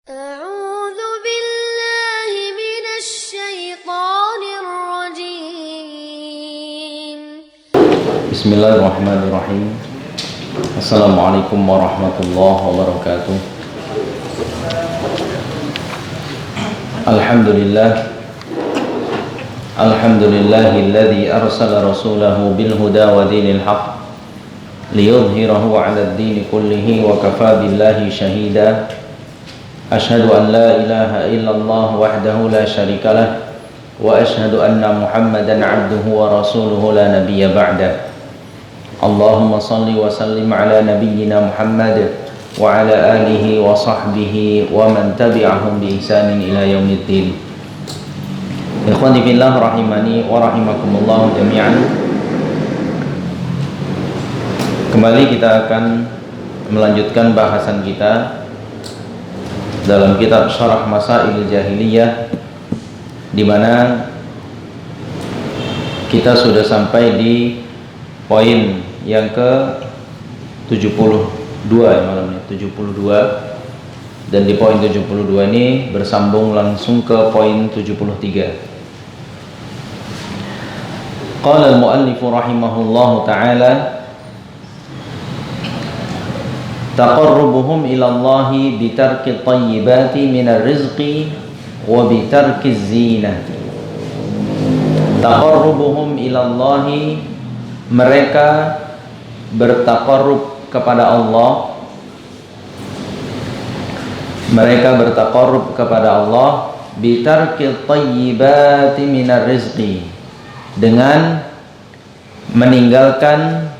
أعوذ بالله من الشيطان الرجيم. بسم الله الرحمن الرحيم. السلام عليكم ورحمة الله وبركاته. الحمد لله الذي أرسل رسوله بالهدى ودين الحق ليظهره على الدين كله وكفى بالله شهيدا. أشهد أن لا إله إلا الله وحده لا شريك له وأشهد أن محمدا عبده ورسوله لا نبي بعده. اللهم صل وسلم على نبينا محمد وعلى آله وصحبه ومن تبعهم بإحسان إلى يوم الدين. Ikhwani fillah rahimani wa rahimakumullah jami'an. Kembali kita akan melanjutkan bahasan kita dalam kitab Syarah Masail Jahiliyah, di mana kita sudah sampai di poin yang ke-72 malam ini, 72, dan di poin 72 ini bersambung langsung ke poin 73. Qala al-muallif rahimahullahu ta'ala, taqarrubuhum ila Allahi bitarki tayyibati minar rizqi wa bitarki zinati. Taqarrubuhum ila Allahi, mereka bertaqarrub kepada Allah, mereka bertaqarrub kepada Allah bitarki tayyibati minar rizqi, dengan meninggalkan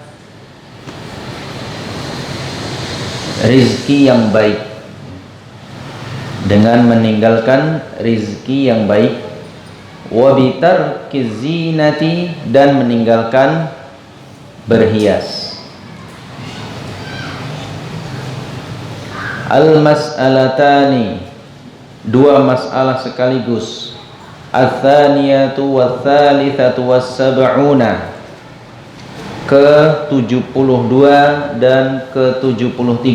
rizki yang baik, dengan meninggalkan rizki yang baik, wa bitarki zinati, dan meninggalkan berhias. Al-mas'alatani, dua masalah sekaligus. Al-thaniyatu wal-thalithatu was-sab'una, ke-72 dan ke-73.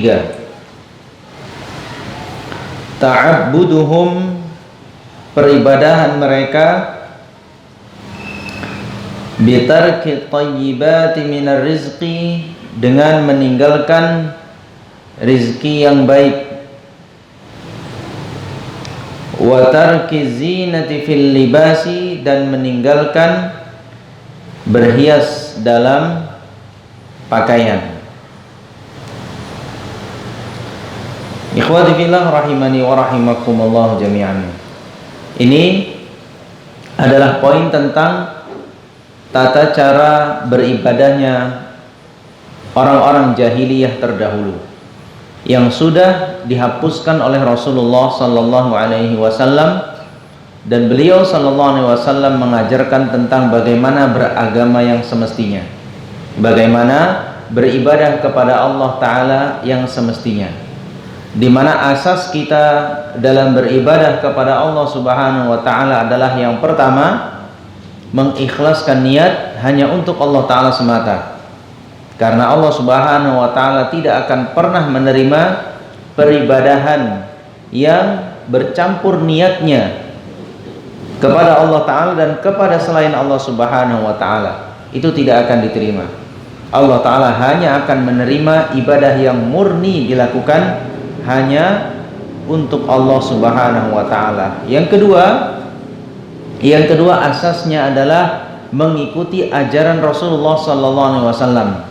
Ta'abbuduhum, peribadahan mereka, bitarki tayyibati minar rizqi, dengan meninggalkan rizki yang baik, wa tarki zinati fil libasi, dan meninggalkan berhias dalam pakaian. Ikhwati fillah rahimani wa rahimakumullah jami'an. Ini adalah poin tentang tata cara beribadahnya orang-orang jahiliyah terdahulu, yang sudah dihapuskan oleh Rasulullah sallallahu alaihi wasallam, dan beliau sallallahu alaihi wasallam mengajarkan tentang bagaimana beragama yang semestinya, bagaimana beribadah kepada Allah taala yang semestinya, di mana asas kita dalam beribadah kepada Allah Subhanahu wa taala adalah yang pertama, mengikhlaskan niat hanya untuk Allah taala semata. Karena Allah Subhanahu wa ta'ala tidak akan pernah menerima peribadahan yang bercampur niatnya kepada Allah ta'ala dan kepada selain Allah Subhanahu wa ta'ala. Itu tidak akan diterima. Allah ta'ala hanya akan menerima ibadah yang murni dilakukan hanya untuk Allah Subhanahu wa ta'ala. Yang kedua asasnya adalah mengikuti ajaran Rasulullah sallallahu alaihi wasallam.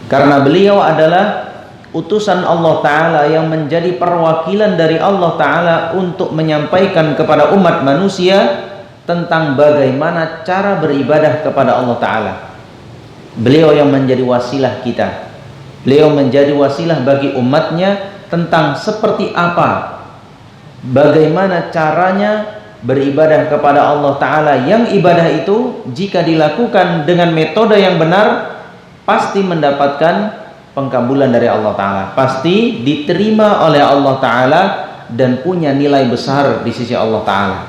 Karena beliau adalah utusan Allah Ta'ala yang menjadi perwakilan dari Allah Ta'ala untuk menyampaikan kepada umat manusia tentang bagaimana cara beribadah kepada Allah Ta'ala. Beliau yang menjadi wasilah kita, beliau menjadi wasilah bagi umatnya tentang seperti apa, bagaimana caranya beribadah kepada Allah Ta'ala, yang ibadah itu jika dilakukan dengan metode yang benar pasti mendapatkan pengkabulan dari Allah Ta'ala, pasti diterima oleh Allah Ta'ala dan punya nilai besar di sisi Allah Ta'ala.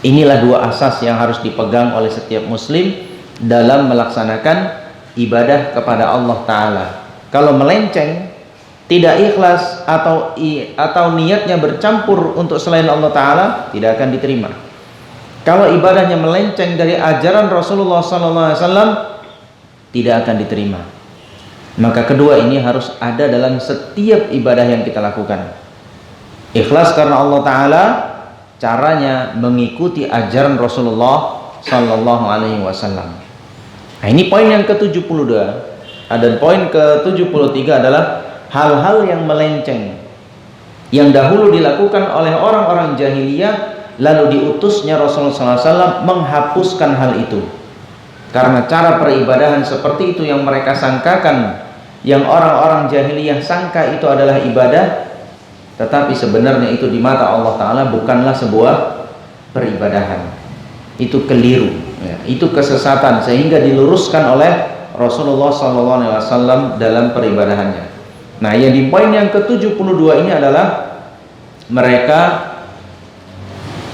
Inilah dua asas yang harus dipegang oleh setiap muslim dalam melaksanakan ibadah kepada Allah Ta'ala. Kalau melenceng tidak ikhlas atau niatnya bercampur untuk selain Allah Ta'ala, tidak akan diterima. Kalau ibadahnya melenceng dari ajaran Rasulullah SAW, tidak akan diterima. Maka kedua ini harus ada dalam setiap ibadah yang kita lakukan. Ikhlas karena Allah Ta'ala, caranya mengikuti ajaran Rasulullah SAW. Nah, ini poin yang ke-72. Dan poin ke-73 adalah hal-hal yang melenceng, yang dahulu dilakukan oleh orang-orang jahiliyah, lalu diutusnya Rasulullah SAW menghapuskan hal itu. Karena cara peribadahan seperti itu yang mereka sangkakan, yang orang-orang jahiliyah sangka itu adalah ibadah, tetapi sebenarnya itu di mata Allah Ta'ala bukanlah sebuah peribadahan. Itu keliru, ya. Itu kesesatan, sehingga diluruskan oleh Rasulullah SAW dalam peribadahannya. Nah, yang di poin yang ke-72 ini adalah mereka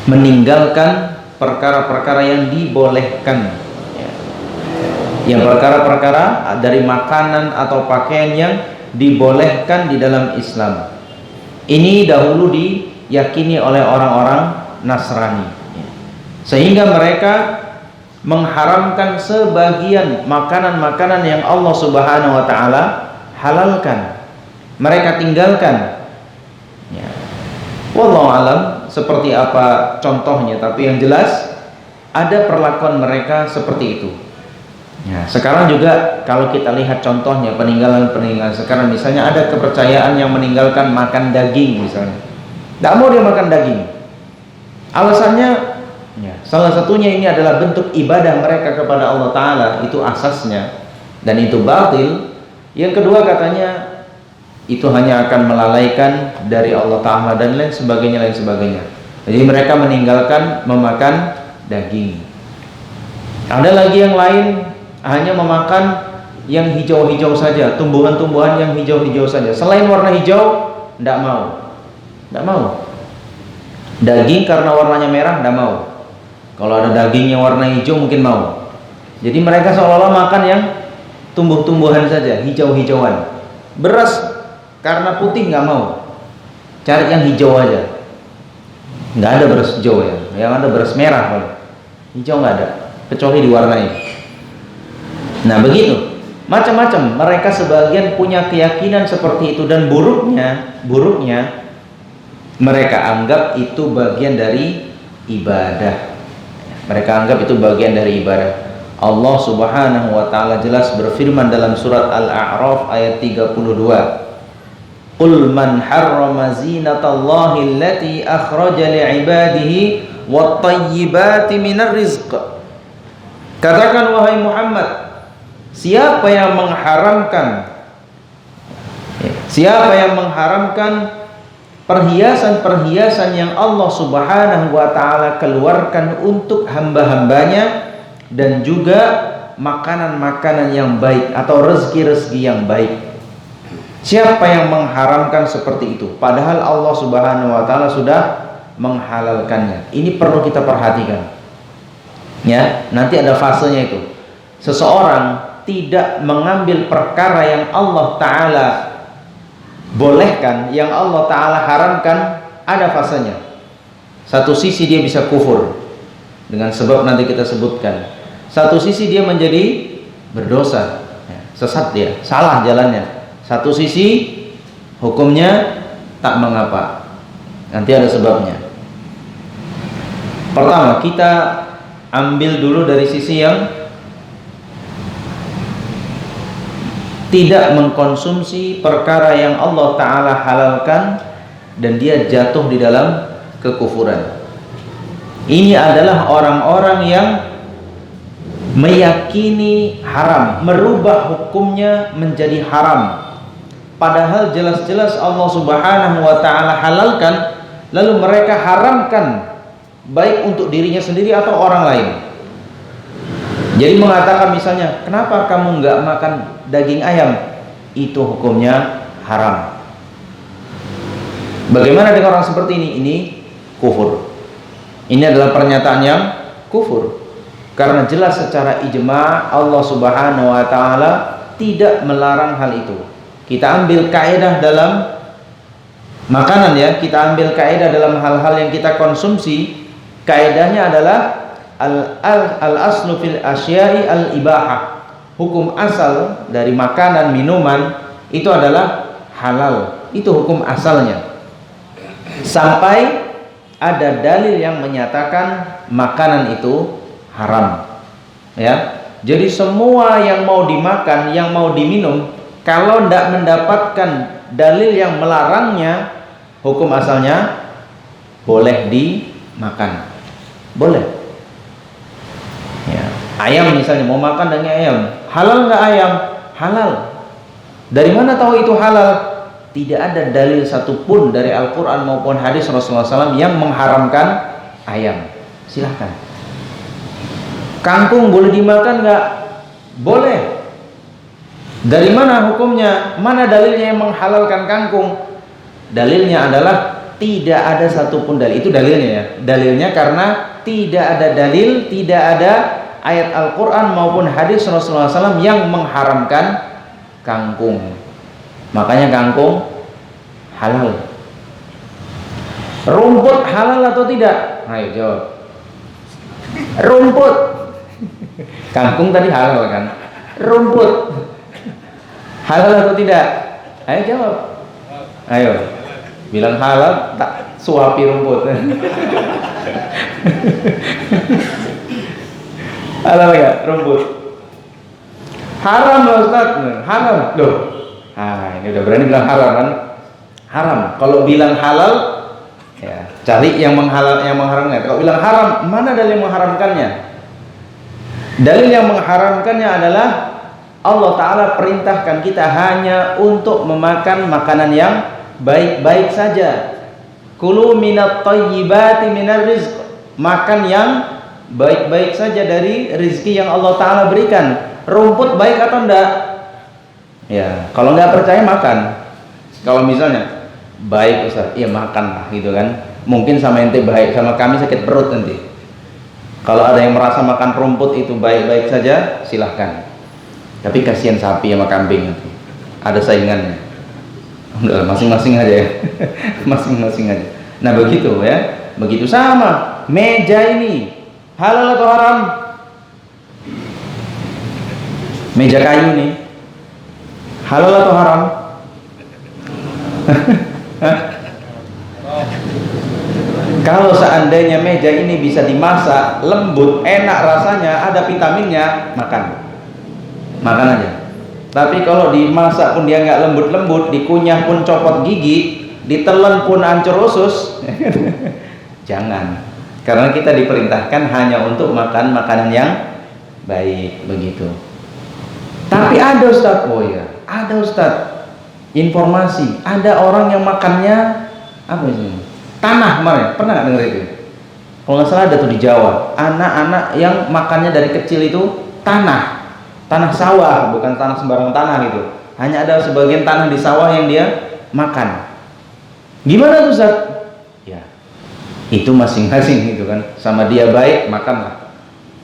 meninggalkan perkara-perkara yang dibolehkan, yang perkara-perkara dari makanan atau pakaian yang dibolehkan di dalam Islam. Ini dahulu diyakini oleh orang-orang Nasrani, sehingga mereka mengharamkan sebagian makanan-makanan yang Allah Subhanahu wa Ta'ala halalkan, mereka tinggalkan. Ya. Wallahu alam seperti apa contohnya, tapi yang jelas ada perlakuan mereka seperti itu. Ya, sekarang juga kalau kita lihat contohnya peninggalan-peninggalan sekarang, misalnya ada kepercayaan yang meninggalkan makan daging misalnya. Tidak mau dia makan daging. Alasannya, ya, salah satunya ini adalah bentuk ibadah mereka kepada Allah Ta'ala, itu asasnya, dan itu batil. Yang kedua katanya, itu hanya akan melalaikan dari Allah Ta'ala dan lain sebagainya. Jadi mereka meninggalkan memakan daging. Ada lagi yang lain, hanya memakan yang hijau-hijau saja, tumbuhan-tumbuhan yang hijau-hijau saja. Selain warna hijau, tidak mau. Daging karena warnanya merah, tidak mau. Kalau ada daging yang warna hijau mungkin mau. Jadi mereka seolah-olah makan yang tumbuh-tumbuhan saja, hijau-hijauan. Beras karena putih nggak mau, cari yang hijau aja. Nggak ada beras hijau ya, yang ada beras merah, kalau hijau nggak ada, kecuali diwarnai. Nah begitu, macam-macam. Mereka sebagian punya keyakinan seperti itu, dan buruknya mereka anggap itu bagian dari ibadah. Mereka anggap itu bagian dari ibadah. Allah Subhanahu wa Ta'ala jelas berfirman dalam surat Al-A'raf ayat 32. Qul man harrama zinatallahi allati akhraja li'ibadihi wat-tayyibati minar rizq. Katakan wahai Muhammad, siapa yang mengharamkan perhiasan-perhiasan yang Allah Subhanahu wa Ta'ala keluarkan untuk hamba-hambanya, dan juga makanan-makanan yang baik atau rezeki-rezeki yang baik. Siapa yang mengharamkan seperti itu, padahal Allah Subhanahu wa Ta'ala sudah menghalalkannya? Ini perlu kita perhatikan, ya. Nanti ada fasenya itu. Seseorang tidak mengambil perkara yang Allah Ta'ala bolehkan, yang Allah Ta'ala haramkan, ada fasenya. Satu sisi dia bisa kufur dengan sebab nanti kita sebutkan. Satu sisi dia menjadi berdosa, sesat dia, salah jalannya. Satu sisi hukumnya tak mengapa, nanti ada sebabnya. Pertama, kita ambil dulu dari sisi yang tidak mengkonsumsi perkara yang Allah Ta'ala halalkan dan dia jatuh di dalam kekufuran. Ini adalah orang-orang yang meyakini haram, merubah hukumnya menjadi haram, padahal jelas-jelas Allah Subhanahu wa Ta'ala halalkan, lalu mereka haramkan, baik untuk dirinya sendiri atau orang lain. Jadi mengatakan misalnya, kenapa kamu nggak makan daging ayam? Itu hukumnya haram. Bagaimana dengan orang seperti ini? Ini kufur. Ini adalah pernyataan yang kufur, karena jelas secara ijma' Allah Subhanahu wa Ta'ala tidak melarang hal itu. Kita ambil kaidah dalam makanan ya, kita ambil kaidah dalam hal-hal yang kita konsumsi. Kaidahnya adalah al-aslu fil asya'i al-ibahah. Hukum asal dari makanan, minuman itu adalah halal. Itu hukum asalnya. Sampai ada dalil yang menyatakan makanan itu haram. Ya. Jadi semua yang mau dimakan, yang mau diminum, kalau tidak mendapatkan dalil yang melarangnya, hukum asalnya boleh dimakan. Boleh. Ya. Ayam misalnya, mau makan daging ayam, halal nggak ayam? Halal. Dari mana tahu itu halal? Tidak ada dalil satupun dari Al-Quran maupun hadis Rasulullah SAW yang mengharamkan ayam. Silahkan. Kangkung boleh dimakan nggak? Boleh. Dari mana hukumnya? Mana dalilnya yang menghalalkan kangkung? Dalilnya adalah tidak ada satupun dalil. Itu dalilnya ya. Dalilnya karena tidak ada dalil, tidak ada ayat Al-Quran maupun hadis Rasulullah SAW yang mengharamkan kangkung. Makanya kangkung halal. Rumput halal atau tidak? Ayo jawab. Rumput. Kangkung tadi halal kan? Rumput halal atau tidak? Ayo jawab. Ayo. Bilang halal, tak suapi rumput. Halal ya rumput? Haram loh Ustaz. Haram. Loh. Ah, ini udah berani bilang haram kan? Haram. Kalau bilang halal, ya cari yang mengharamkan. Kalau bilang haram, mana dalil yang mengharamkannya? Dalil yang mengharamkannya adalah Allah Ta'ala perintahkan kita hanya untuk memakan makanan yang baik-baik saja. Kulu minat thayyibati minar rizq. Makan yang baik-baik saja dari rizki yang Allah Ta'ala berikan. Rumput baik atau enggak? Ya, kalau enggak percaya makan. Kalau misalnya baik Ustaz, iya makan lah gitu kan. Mungkin sama ente baik, sama kami sakit perut nanti. Kalau ada yang merasa makan rumput itu baik-baik saja, silahkan. Tapi kasihan sapi sama kambing nanti. Ada saingannya. Udah masing-masing aja ya. Masing-masing aja. Nah begitu ya. Begitu sama. Meja ini halal atau haram? Meja kayu nih halal atau haram? Kalau seandainya meja ini bisa dimasak lembut, enak rasanya, ada vitaminnya, makan aja. Tapi kalau dimasak pun dia nggak lembut-lembut, dikunyah pun copot gigi, ditelan pun hancur usus, jangan. Karena kita diperintahkan hanya untuk makan makanan yang baik begitu. Tapi ada Ustaz, oh ya, ada Ustaz, informasi, ada orang yang makannya apa sih? Tanah kemarin, pernah nggak dengar itu? Kalau nggak salah ada tuh di Jawa, anak-anak yang makannya dari kecil itu tanah sawah, bukan tanah sembarang tanah gitu. Hanya ada sebagian tanah di sawah yang dia makan. Gimana tuh Ustaz? Ya, itu masing-masing gitu kan. Sama dia baik, makanlah.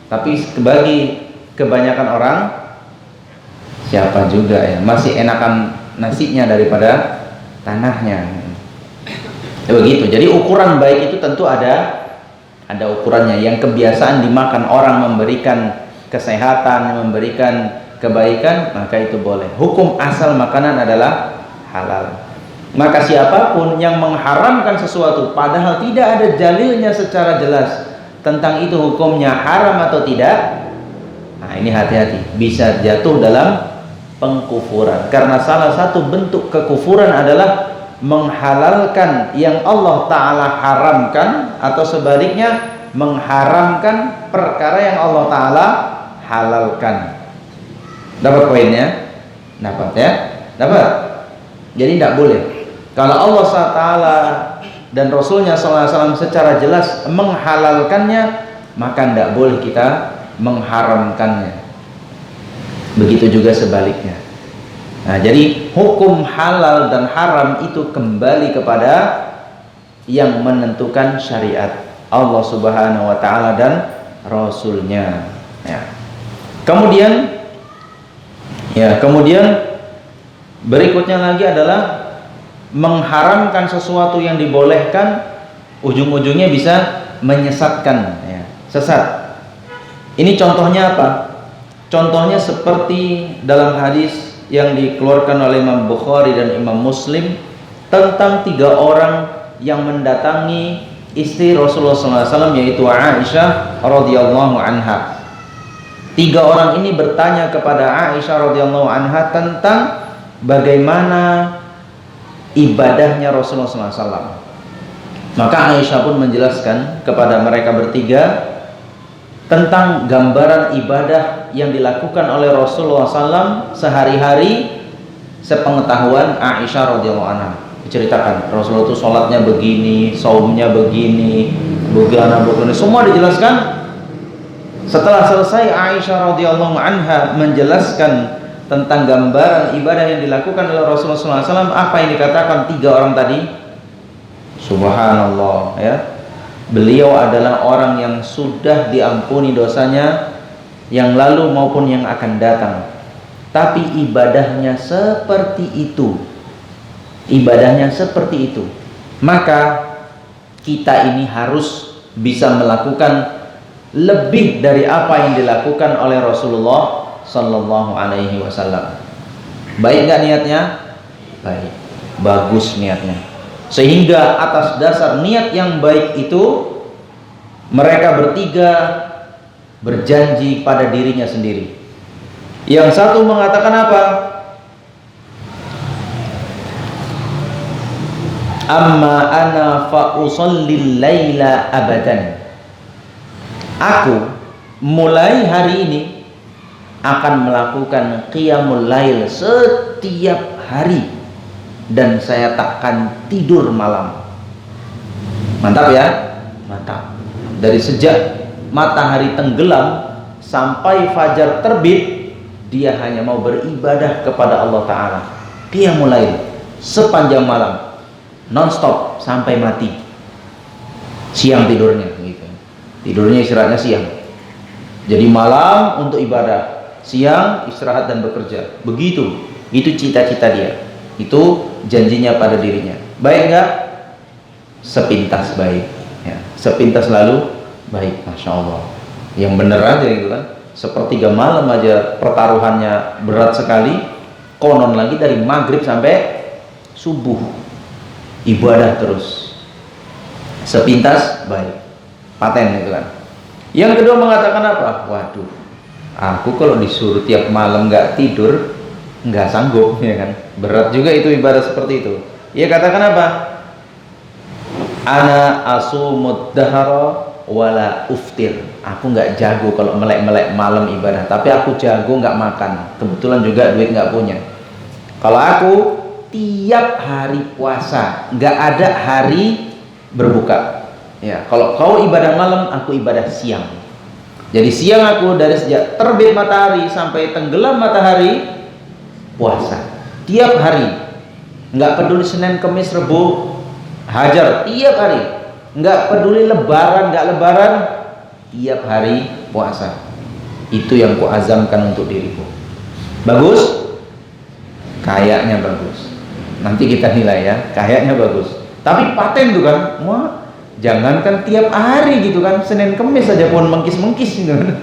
Tapi bagi kebanyakan orang, siapa juga ya masih enakan nasinya daripada tanahnya. Begitu. Jadi ukuran baik itu tentu ada ukurannya. Yang kebiasaan dimakan orang memberikan kesehatan, memberikan kebaikan, maka itu boleh. Hukum asal makanan adalah halal. Maka siapapun yang mengharamkan sesuatu padahal tidak ada dalilnya secara jelas tentang itu hukumnya haram atau tidak, nah ini hati-hati, bisa jatuh dalam pengkufuran. Karena salah satu bentuk kekufuran adalah menghalalkan yang Allah Ta'ala haramkan, atau sebaliknya mengharamkan perkara yang Allah Ta'ala halalkan. Dapat poinnya? Dapat ya? Dapat? Jadi tidak boleh. Kalau Allah Ta'ala dan Rasulnya SAW secara jelas menghalalkannya, maka tidak boleh kita mengharamkannya. Begitu juga sebaliknya. Nah, jadi hukum halal dan haram itu kembali kepada yang menentukan syariat, Allah Subhanahu wa Ta'ala dan Rasulnya. Ya. Kemudian Berikutnya lagi adalah mengharamkan sesuatu yang dibolehkan, ujung-ujungnya bisa menyesatkan, ya, sesat. Ini contohnya apa? Contohnya seperti dalam hadis yang dikeluarkan oleh Imam Bukhari dan Imam Muslim tentang 3 orang yang mendatangi istri Rasulullah SAW, yaitu Aisyah radhiyallahu anha. 3 orang ini bertanya kepada Aisyah radhiyallahu anha tentang bagaimana ibadahnya Rasulullah SAW. Maka Aisyah pun menjelaskan kepada mereka bertiga tentang gambaran ibadah yang dilakukan oleh Rasulullah SAW sehari-hari sepengetahuan Aisyah radhiyallahu anha. Diceritakan Rasulullah itu sholatnya begini, saumnya begini, begini, semua dijelaskan. Setelah selesai Aisyah radhiyallahu anha menjelaskan tentang gambaran ibadah yang dilakukan oleh Rasulullah SAW, apa yang dikatakan 3 orang tadi? Subhanallah, ya. Beliau adalah orang yang sudah diampuni dosanya yang lalu maupun yang akan datang, tapi ibadahnya seperti itu. Ibadahnya seperti itu. Maka kita ini harus bisa melakukan lebih dari apa yang dilakukan oleh Rasulullah Sallallahu Alaihi Wasallam. Baik nggak niatnya? Baik, bagus niatnya. Sehingga atas dasar niat yang baik itu mereka bertiga berjanji pada dirinya sendiri. Yang satu mengatakan apa? Amma ana fa usallil laila abadan. Aku mulai hari ini akan melakukan qiyamul lail setiap hari dan saya takkan tidur malam. Mantap ya? Mantap. Dari sejak matahari tenggelam sampai fajar terbit, dia hanya mau beribadah kepada Allah Ta'ala. Qiyamul lail sepanjang malam, non-stop sampai mati. Siang tidurnya gitu. Tidurnya istirahatnya siang. Jadi malam untuk ibadah, siang istirahat dan bekerja. Begitu. Itu cita-cita dia. Itu janjinya pada dirinya. Baik enggak? Sepintas baik, ya. Sepintas lalu baik, masya Allah. Yang bener aja gitu kan. Sepertiga malam aja pertaruhannya berat sekali. Konon lagi dari maghrib sampai subuh ibadah terus. Sepintas baik, paten gitu kan. Yang kedua mengatakan apa? Waduh, aku kalau disuruh tiap malam nggak tidur nggak sanggup, ya kan? Berat juga itu ibadah seperti itu. Ia katakan apa? Ana asumud dahara wala uftir. Aku nggak jago kalau melek-melek malam ibadah, tapi aku jago nggak makan. Kebetulan juga duit nggak punya. Kalau aku tiap hari puasa, nggak ada hari berbuka. Ya, kalau kau ibadah malam, aku ibadah siang. Jadi siang aku dari sejak terbit matahari sampai tenggelam matahari puasa tiap hari. Nggak peduli Senin, Kamis, Rebo, hajar tiap hari. Nggak peduli lebaran, nggak lebaran, tiap hari puasa. Itu yang kuazamkan untuk diriku. Bagus? Kayaknya bagus. Nanti kita nilai ya, kayaknya bagus. Tapi paten tuh kan, wah, jangankan tiap hari gitu kan, Senin Kamis saja pun mengkis-mengkis gitu kan.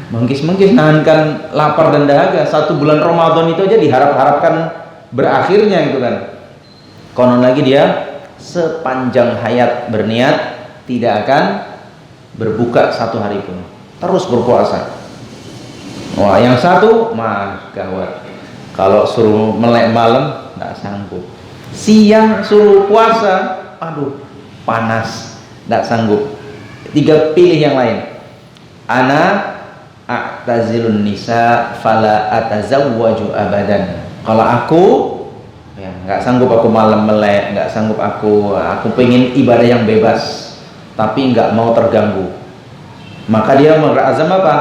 Mengkis-mengkis, nahankan lapar dan dahaga. 1 bulan Ramadan itu aja diharap-harapkan berakhirnya gitu kan. Konon lagi dia sepanjang hayat berniat tidak akan berbuka 1 hari pun, terus berpuasa. Wah, yang satu mah gawat. Kalau suruh melek malam nggak sanggup. Siang suruh puasa, aduh panas, nggak sanggup. 3 pilih yang lain. Ana a'tazilun nisa fala atazawwaju abadan. Kalau aku ya nggak sanggup aku malam melek, nggak sanggup aku pengen ibadah yang bebas, tapi nggak mau terganggu. Maka dia berazam apa?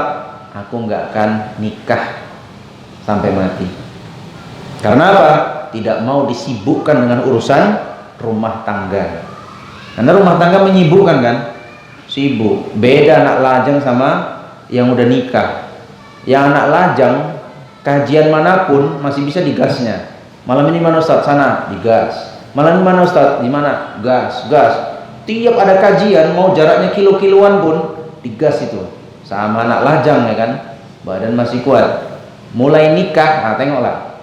Aku nggak akan nikah sampai mati. Karena apa? Tidak mau disibukkan dengan urusan rumah tangga. Karena rumah tangga menyibukkan kan? Sibuk. Beda anak lajang sama yang udah nikah. Yang anak lajang, kajian manapun masih bisa digasnya. Malam ini mana Ustaz? Sana, digas. Malam ini mana Ustaz? Di mana? Gas, gas. Tiap ada kajian mau jaraknya kilo-kiloan pun digas itu. Sama anak lajang ya kan, badan masih kuat. Mulai nikah, nah tengoklah,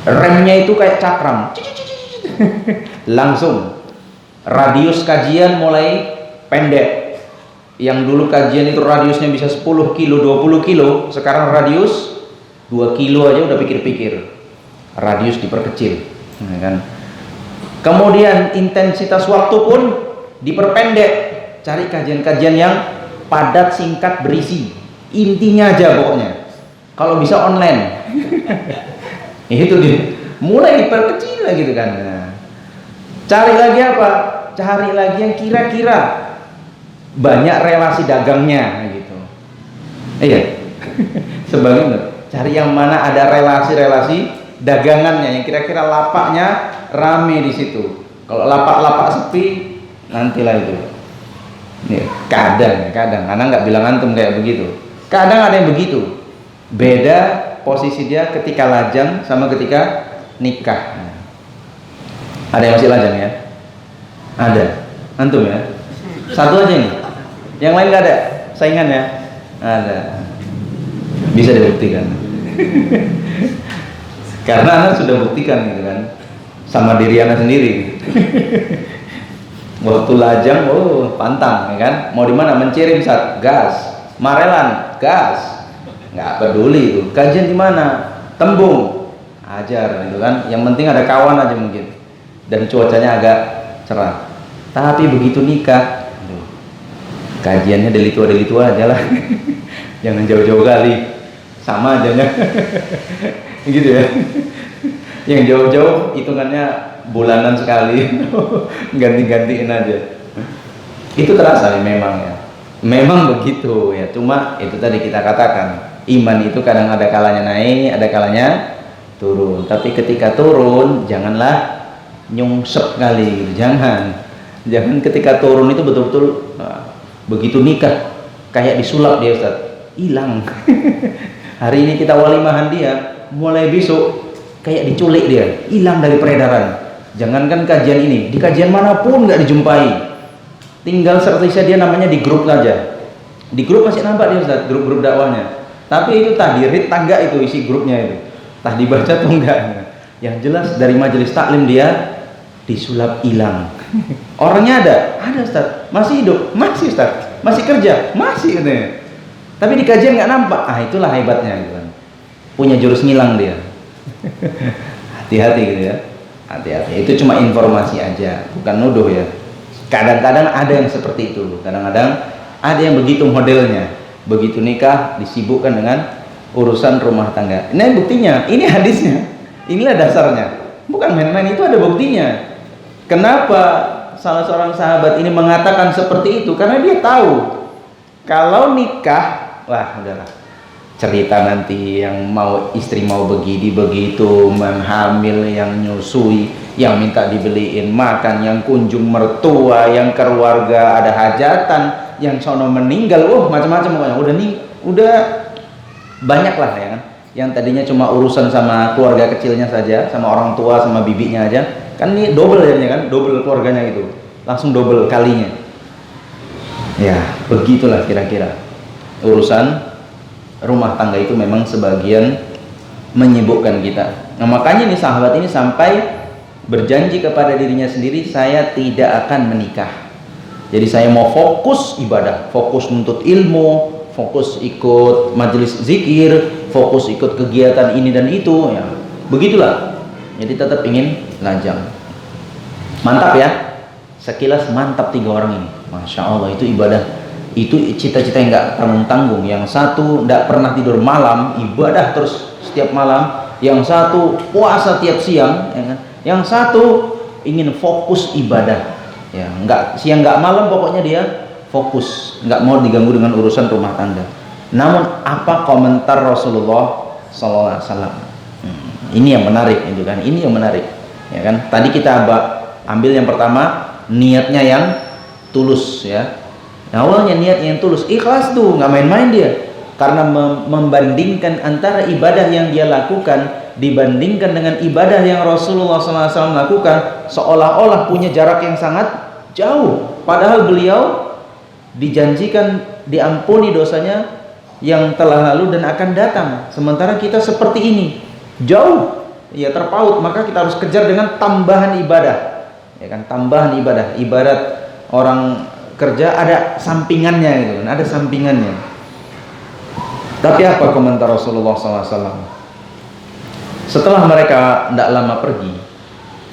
remnya itu kayak cakram, langsung radius kajian mulai pendek. Yang dulu kajian itu radiusnya bisa 10 kilo, 20 kilo, sekarang radius 2 kilo aja udah pikir-pikir, radius diperkecil ya kan. Kemudian intensitas waktu pun diperpendek, cari kajian-kajian yang padat, singkat, berisi, intinya aja pokoknya. Kalau bisa online. Itu dia. Mulai diperkecil lah gitu kan. Nah, cari lagi apa? Cari lagi yang kira-kira banyak relasi dagangnya gitu. Iya. Sebagian cari yang mana ada relasi-relasi dagangannya, yang kira-kira lapaknya rame di situ. Kalau lapak-lapak sepi, nantilah itu. Nih, kadang anak nggak bilang antum kayak begitu. Kadang ada yang begitu. Beda posisi dia ketika lajang sama ketika nikah. Ada yang masih lajang ya? Ada. Antum ya? Satu aja nih. Yang lain nggak ada? Saingan ya? Ada. Bisa dibuktikan. Karena anak sudah buktikan gitu kan, sama diri anak sendiri. Waktu lajang, oh pantang ya kan? Mau di mana? Mencirim saat gas, marelan gas. Nggak peduli itu. Kajian di mana? Tembung, ajar gitu kan. Yang penting ada kawan aja mungkin. Dan cuacanya agak cerah. Tapi begitu nikah, kajiannya deli tua aja lah. Jangan jauh-jauh kali. Sama aja ya. Gitu ya. Yang jauh-jauh hitungannya bulanan sekali. Ganti-gantiin aja. Itu terasa nih memang ya. Memang begitu ya. Cuma itu tadi kita katakan, iman itu kadang ada kalanya naik, ada kalanya turun. Tapi ketika turun, janganlah nyungsep kali gitu. Jangan ketika turun itu betul-betul begitu nikah kayak disulap dia Ustaz, hilang. Hari ini kita walimahan dia, mulai besok kayak diculik dia, hilang dari peredaran. Jangankan kajian ini, di kajian manapun nggak dijumpai. Tinggal sertisa dia namanya di grup saja. Di grup masih nampak dia Ustaz, grup-grup dakwahnya. Tapi itu tahdirit tangga itu isi grupnya itu. Tah dibaca atau enggak. Yang jelas dari majelis taklim dia disulap hilang. Orangnya ada Ustaz, masih hidup, masih Ustaz, masih kerja, masih katanya. Tapi di kajian nggak nampak. Ah itulah hebatnya gitu kan. Punya jurus ngilang dia. Hati-hati gitu ya. Hati-hati. Itu cuma informasi aja, bukan nuduh ya. Kadang-kadang ada yang seperti itu. Kadang-kadang ada yang begitu modelnya. Begitu nikah disibukkan dengan urusan rumah tangga. Ini buktinya, ini hadisnya. Inilah dasarnya. Bukan main-main, itu ada buktinya. Kenapa salah seorang sahabat ini mengatakan seperti itu? Karena dia tahu kalau nikah, wah udahlah, cerita nanti yang mau istri mau begini begitu, menghamil, yang nyusui, yang minta dibeliin makan, yang kunjung mertua, yang keluarga ada hajatan, yang sono meninggal, macam-macam pokoknya. Udah banyak lah ya kan. Yang tadinya cuma urusan sama keluarga kecilnya saja, sama orang tua, sama bibinya aja, kan ini double ya kan, double keluarganya itu, langsung double kalinya. Ya begitulah kira-kira urusan rumah tangga itu memang sebagian menyibukkan kita. Nah makanya nih sahabat ini sampai berjanji kepada dirinya sendiri, saya tidak akan menikah. Jadi saya mau fokus ibadah, fokus menuntut ilmu, fokus ikut majelis zikir, fokus ikut kegiatan ini dan itu ya. Begitulah. Jadi tetap ingin lajang. Mantap ya. Sekilas mantap tiga orang ini. Masya Allah, itu ibadah. Itu cita-cita yang nggak tanggung-tanggung. Yang satu nggak pernah tidur malam, ibadah terus setiap malam. Yang satu puasa tiap siang, ya kan? Yang satu ingin fokus ibadah. Ya, nggak siang nggak malam, pokoknya dia fokus, nggak mau diganggu dengan urusan rumah tangga. Namun apa komentar Rasulullah SAW? Ini yang menarik, itu kan? Ini yang menarik, ya kan? Tadi kita ambil yang pertama, niatnya yang tulus, ya. Nah, awalnya niat yang tulus, ikhlas tuh, nggak main-main dia. Karena membandingkan antara ibadah yang dia lakukan dibandingkan dengan ibadah yang Rasulullah SAW lakukan, seolah-olah punya jarak yang sangat jauh. Padahal beliau dijanjikan diampuni dosanya yang telah lalu dan akan datang. Sementara kita seperti ini, jauh, ya terpaut. Maka kita harus kejar dengan tambahan ibadah, ya kan? Tambahan ibadah. Ibarat orang kerja ada sampingannya gitu kan, ada sampingannya. Tapi apa komentar Rasulullah SAW? Setelah mereka tidak lama pergi,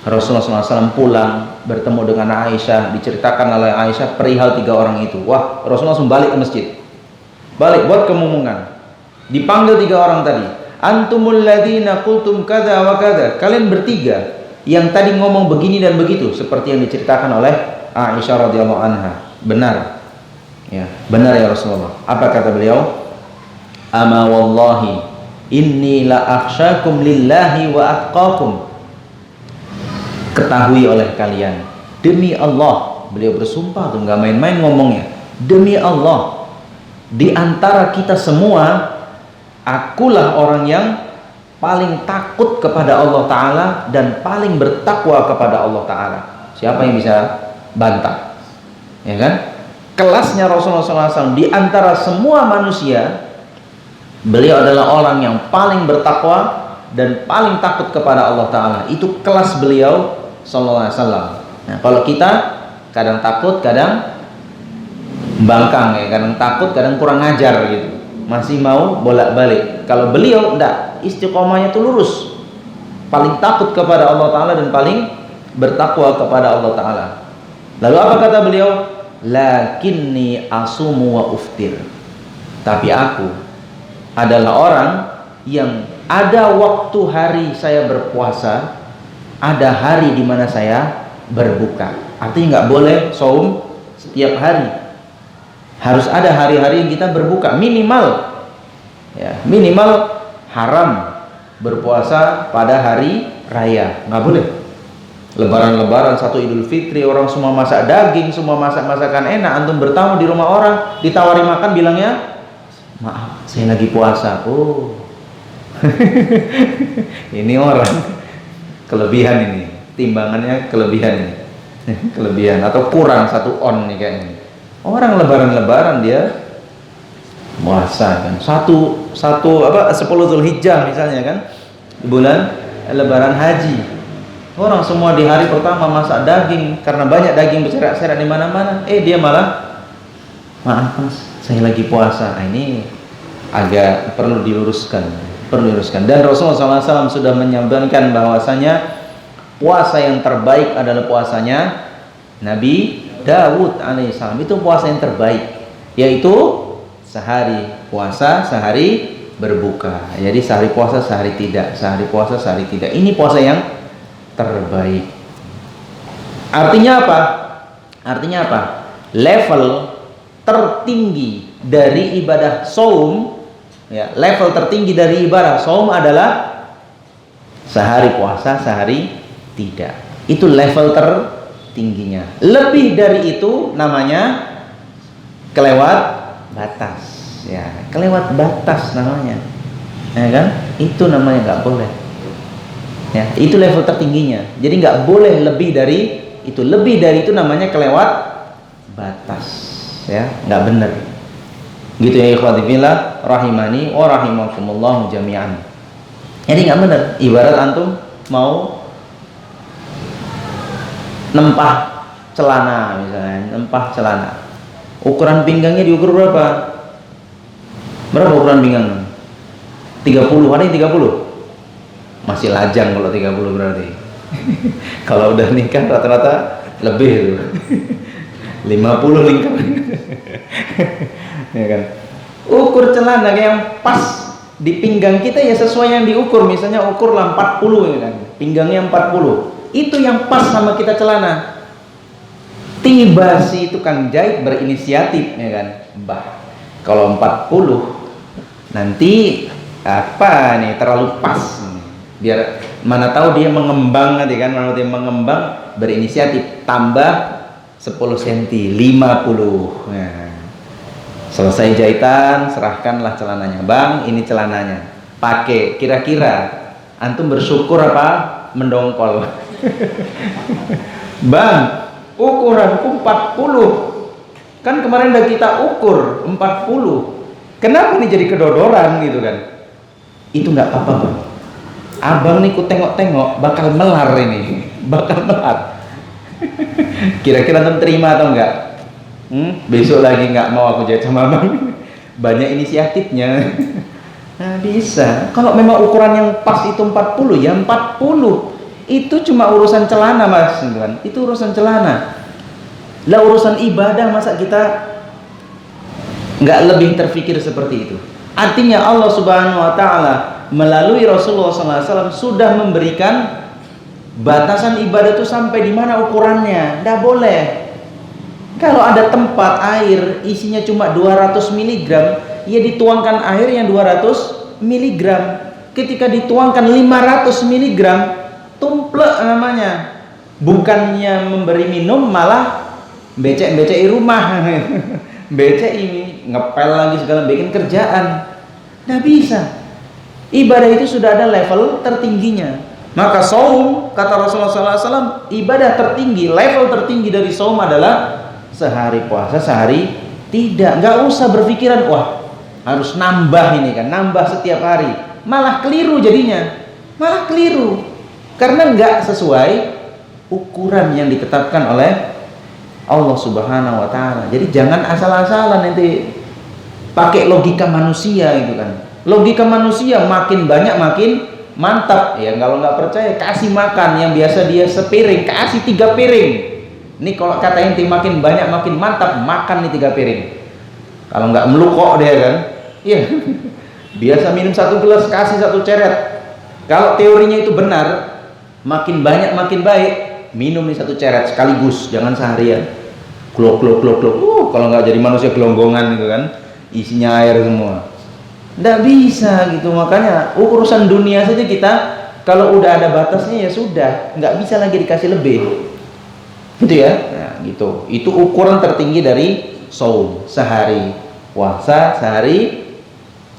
Rasulullah SAW pulang bertemu dengan Aisyah. Diceritakan oleh Aisyah perihal 3 orang itu. Wah, Rasulullah SAW balik ke masjid, balik buat kemumungan. Dipanggil 3 orang tadi. Antumul ladina qultum kada wa kada. Kalian bertiga yang tadi ngomong begini dan begitu, seperti yang diceritakan oleh Aisyah radhiyallahu anha. Benar, ya, benar ya Rasulullah. Apa kata beliau? Ama wallahi inni la akhsyakum lillahi wa atqakum. Ketahui oleh kalian, demi Allah, beliau bersumpah tuh, nggak main-main ngomongnya. Demi Allah, di antara kita semua, akulah orang yang paling takut kepada Allah Ta'ala dan paling bertakwa kepada Allah Ta'ala. Siapa yang bisa bantah? Ya kan? Kelasnya Rasulullah SAW di antara semua manusia, beliau adalah orang yang paling bertakwa dan paling takut kepada Allah Ta'ala. Itu kelas beliau Sallallahu Alaihi Wasallam. Nah, kalau kita kadang takut, kadang bangkang, ya, kadang takut, kadang kurang ajar gitu, masih mau bolak-balik. Kalau beliau enggak, istiqomahnya itu lurus, paling takut kepada Allah Ta'ala dan paling bertakwa kepada Allah Ta'ala. Lalu apa kata beliau? Lakinni asumu wa uftir. Tapi aku adalah orang yang ada waktu hari saya berpuasa, ada hari di mana saya berbuka. Artinya nggak boleh saum setiap hari. Harus ada hari-hari yang kita berbuka, minimal, ya, minimal haram berpuasa pada hari raya, nggak boleh. Lebaran-lebaran, satu Idul Fitri, orang semua masak daging, semua masak-masakan enak, antum bertamu di rumah orang, ditawari makan, bilangnya maaf, saya lagi puasa. Oh, ini orang kelebihan ini, timbangannya kelebihan ini, kelebihan atau kurang 1 on nih kayaknya. Orang lebaran-lebaran dia puasa kan, 10 Zulhijjah misalnya kan, bulan lebaran haji. Orang semua di hari pertama masak daging karena banyak daging berserak-serak di mana-mana. Dia malah, maaf mas, saya lagi puasa. Nah, ini agak perlu diluruskan, Dan Rasulullah SAW sudah menyampaikan bahwasanya puasa yang terbaik adalah puasanya Nabi Dawud alaihissalam. Itu puasa yang terbaik, yaitu sehari puasa, sehari berbuka. Jadi sehari puasa, sehari tidak, sehari puasa, sehari tidak. Ini puasa yang terbaik. Artinya apa? Artinya apa? Level tertinggi dari ibadah saum, ya, level tertinggi dari ibadah saum adalah sehari puasa, sehari tidak. Itu level tertingginya. Lebih dari itu namanya kelewat batas, ya, kelewat batas namanya, ya kan? Itu namanya nggak boleh. Ya, itu level tertingginya. Jadi nggak boleh lebih dari itu. Lebih dari itu namanya kelewat batas, ya, nggak benar. Gitu ya ikhwati fillah rahimani wa rahimakumullah jami'an. Jadi nggak benar. Ibarat antum mau nempah celana misalnya, nempah celana. Ukuran pinggangnya diukur berapa? Berapa ukuran pinggang? 30, ada yang 30? Masih lajang kalau 30 berarti. Kalau udah nikah rata-rata lebih itu. 50 lingkar. Ya kan? Ukur celana yang pas di pinggang kita ya sesuai yang diukur. Misalnya ukurlah 40 ya kan. Pinggangnya 40. Itu yang pas sama kita celana. Tiba si tukang jahit berinisiatif ya kan. Mbah, kalau 40 nanti apa nih terlalu pas. Biar mana tahu dia mengembang nanti kan, mana tahu dia mengembang, berinisiatif tambah 10 cm 50. Nah, Selesai jahitan, serahkanlah celananya. Bang, ini celananya. Pakai. Kira-kira antum bersyukur apa mendongkol? Bang, ukuranku 40. Kan kemarin udah kita ukur 40. Kenapa nih jadi kedodoran gitu kan? Itu nggak apa-apa, Bang. Abang nih ku tengok-tengok bakal melar ini. Bakal melar. Kira-kira antum terima atau enggak? Besok lagi nggak mau aku jahit sama abang. Banyak inisiatifnya. Nah, bisa. Kalau memang ukuran yang pas itu 40, ya 40. Itu cuma urusan celana, Mas, kan? Itu urusan celana. Lah urusan ibadah masa kita nggak lebih terfikir seperti itu? Artinya Allah Subhanahu wa taala melalui Rasulullah SAW sudah memberikan batasan ibadah itu sampai di mana ukurannya. Nggak boleh. Kalau ada tempat air isinya cuma 200 mg, ya dituangkan air yang 200 mg. Ketika dituangkan 500 mg, tumplek namanya. Bukannya memberi minum, malah becek-becek di rumah. Becek ini, ngepel lagi segala, bikin kerjaan. Nggak bisa. Ibadah itu sudah ada level tertingginya. Maka saum, kata Rasulullah SAW, ibadah tertinggi, level tertinggi dari saum adalah sehari puasa, sehari tidak. Nggak usah berpikiran, wah harus nambah ini kan, nambah setiap hari. Malah keliru jadinya, malah keliru. Karena nggak sesuai ukuran yang ditetapkan oleh Allah Subhanahu wa taala. Jadi jangan asal-asalan nanti pakai logika manusia gitu kan. Logika manusia makin banyak makin mantap. Ya kalau nggak percaya kasih makan yang biasa dia sepiring, kasih 3 piring. Ini kalau kata inti makin banyak makin mantap, makan nih 3 piring. Kalau nggak melukok dia kan. Iya. Biasa minum 1 gelas, kasih 1 ceret. Kalau teorinya itu benar, makin banyak makin baik. Minum nih 1 ceret sekaligus, jangan seharian. Glok glok glok glok. Kalau nggak jadi manusia gelonggongan gitu kan, isinya air semua. Nggak bisa gitu. Makanya urusan dunia saja kita kalau udah ada batasnya ya sudah, nggak bisa lagi dikasih lebih. Gitu ya. Nah, gitu. Itu ukuran tertinggi dari saum, sehari puasa, sehari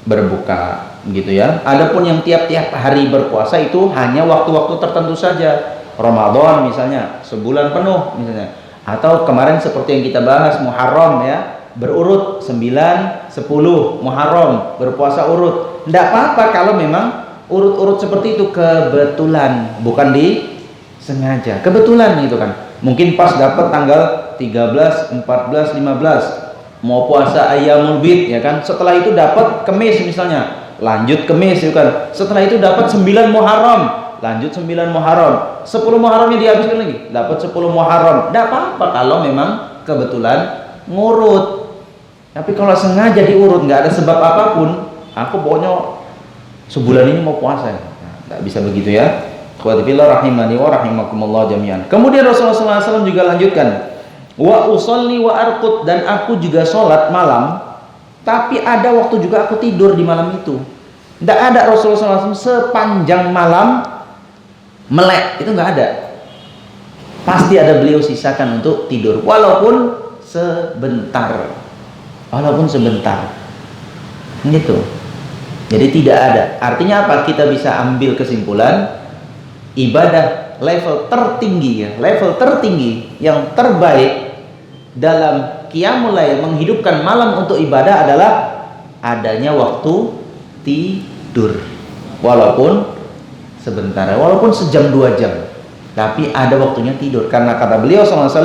berbuka, gitu ya. Adapun yang tiap-tiap hari berpuasa itu hanya waktu-waktu tertentu saja. Ramadan misalnya, sebulan penuh misalnya. Atau kemarin seperti yang kita bahas Muharram ya, berurut 9, 10 Muharram berpuasa urut. Tidak apa-apa kalau memang urut-urut seperti itu kebetulan, bukan disengaja. Kebetulan gitu kan. Mungkin pas dapat tanggal 13, 14, 15 mau puasa Ayyamul Bid ya kan. Setelah itu dapat Kemis misalnya, lanjut Kemis gitu kan. Setelah itu dapat 9 Muharram, lanjut 9 Muharram. 10 Muharramnya dihabiskan lagi, dapat 10 Muharram. Tidak apa-apa kalau memang kebetulan ngurut. Tapi kalau sengaja diurut, nggak ada sebab apapun, aku pokoknya sebulan ini mau puasa. Nah, nggak bisa begitu ya. Qadifillah rahimani wa rahimakumullah jami'an. Kemudian Rasulullah SAW juga lanjutkan, wa usolli wa arqud, dan aku juga sholat malam, tapi ada waktu juga aku tidur di malam itu. Tidak ada Rasulullah SAW sepanjang malam melek, itu nggak ada. Pasti ada beliau sisakan untuk tidur, walaupun sebentar, walaupun sebentar, gitu. Jadi tidak ada. Artinya apa? Kita bisa ambil kesimpulan, ibadah level tertinggi ya, level tertinggi yang terbaik dalam qiyamul lail, menghidupkan malam untuk ibadah, adalah adanya waktu tidur, walaupun sebentar, walaupun sejam 2 jam, tapi ada waktunya tidur. Karena kata beliau SAW,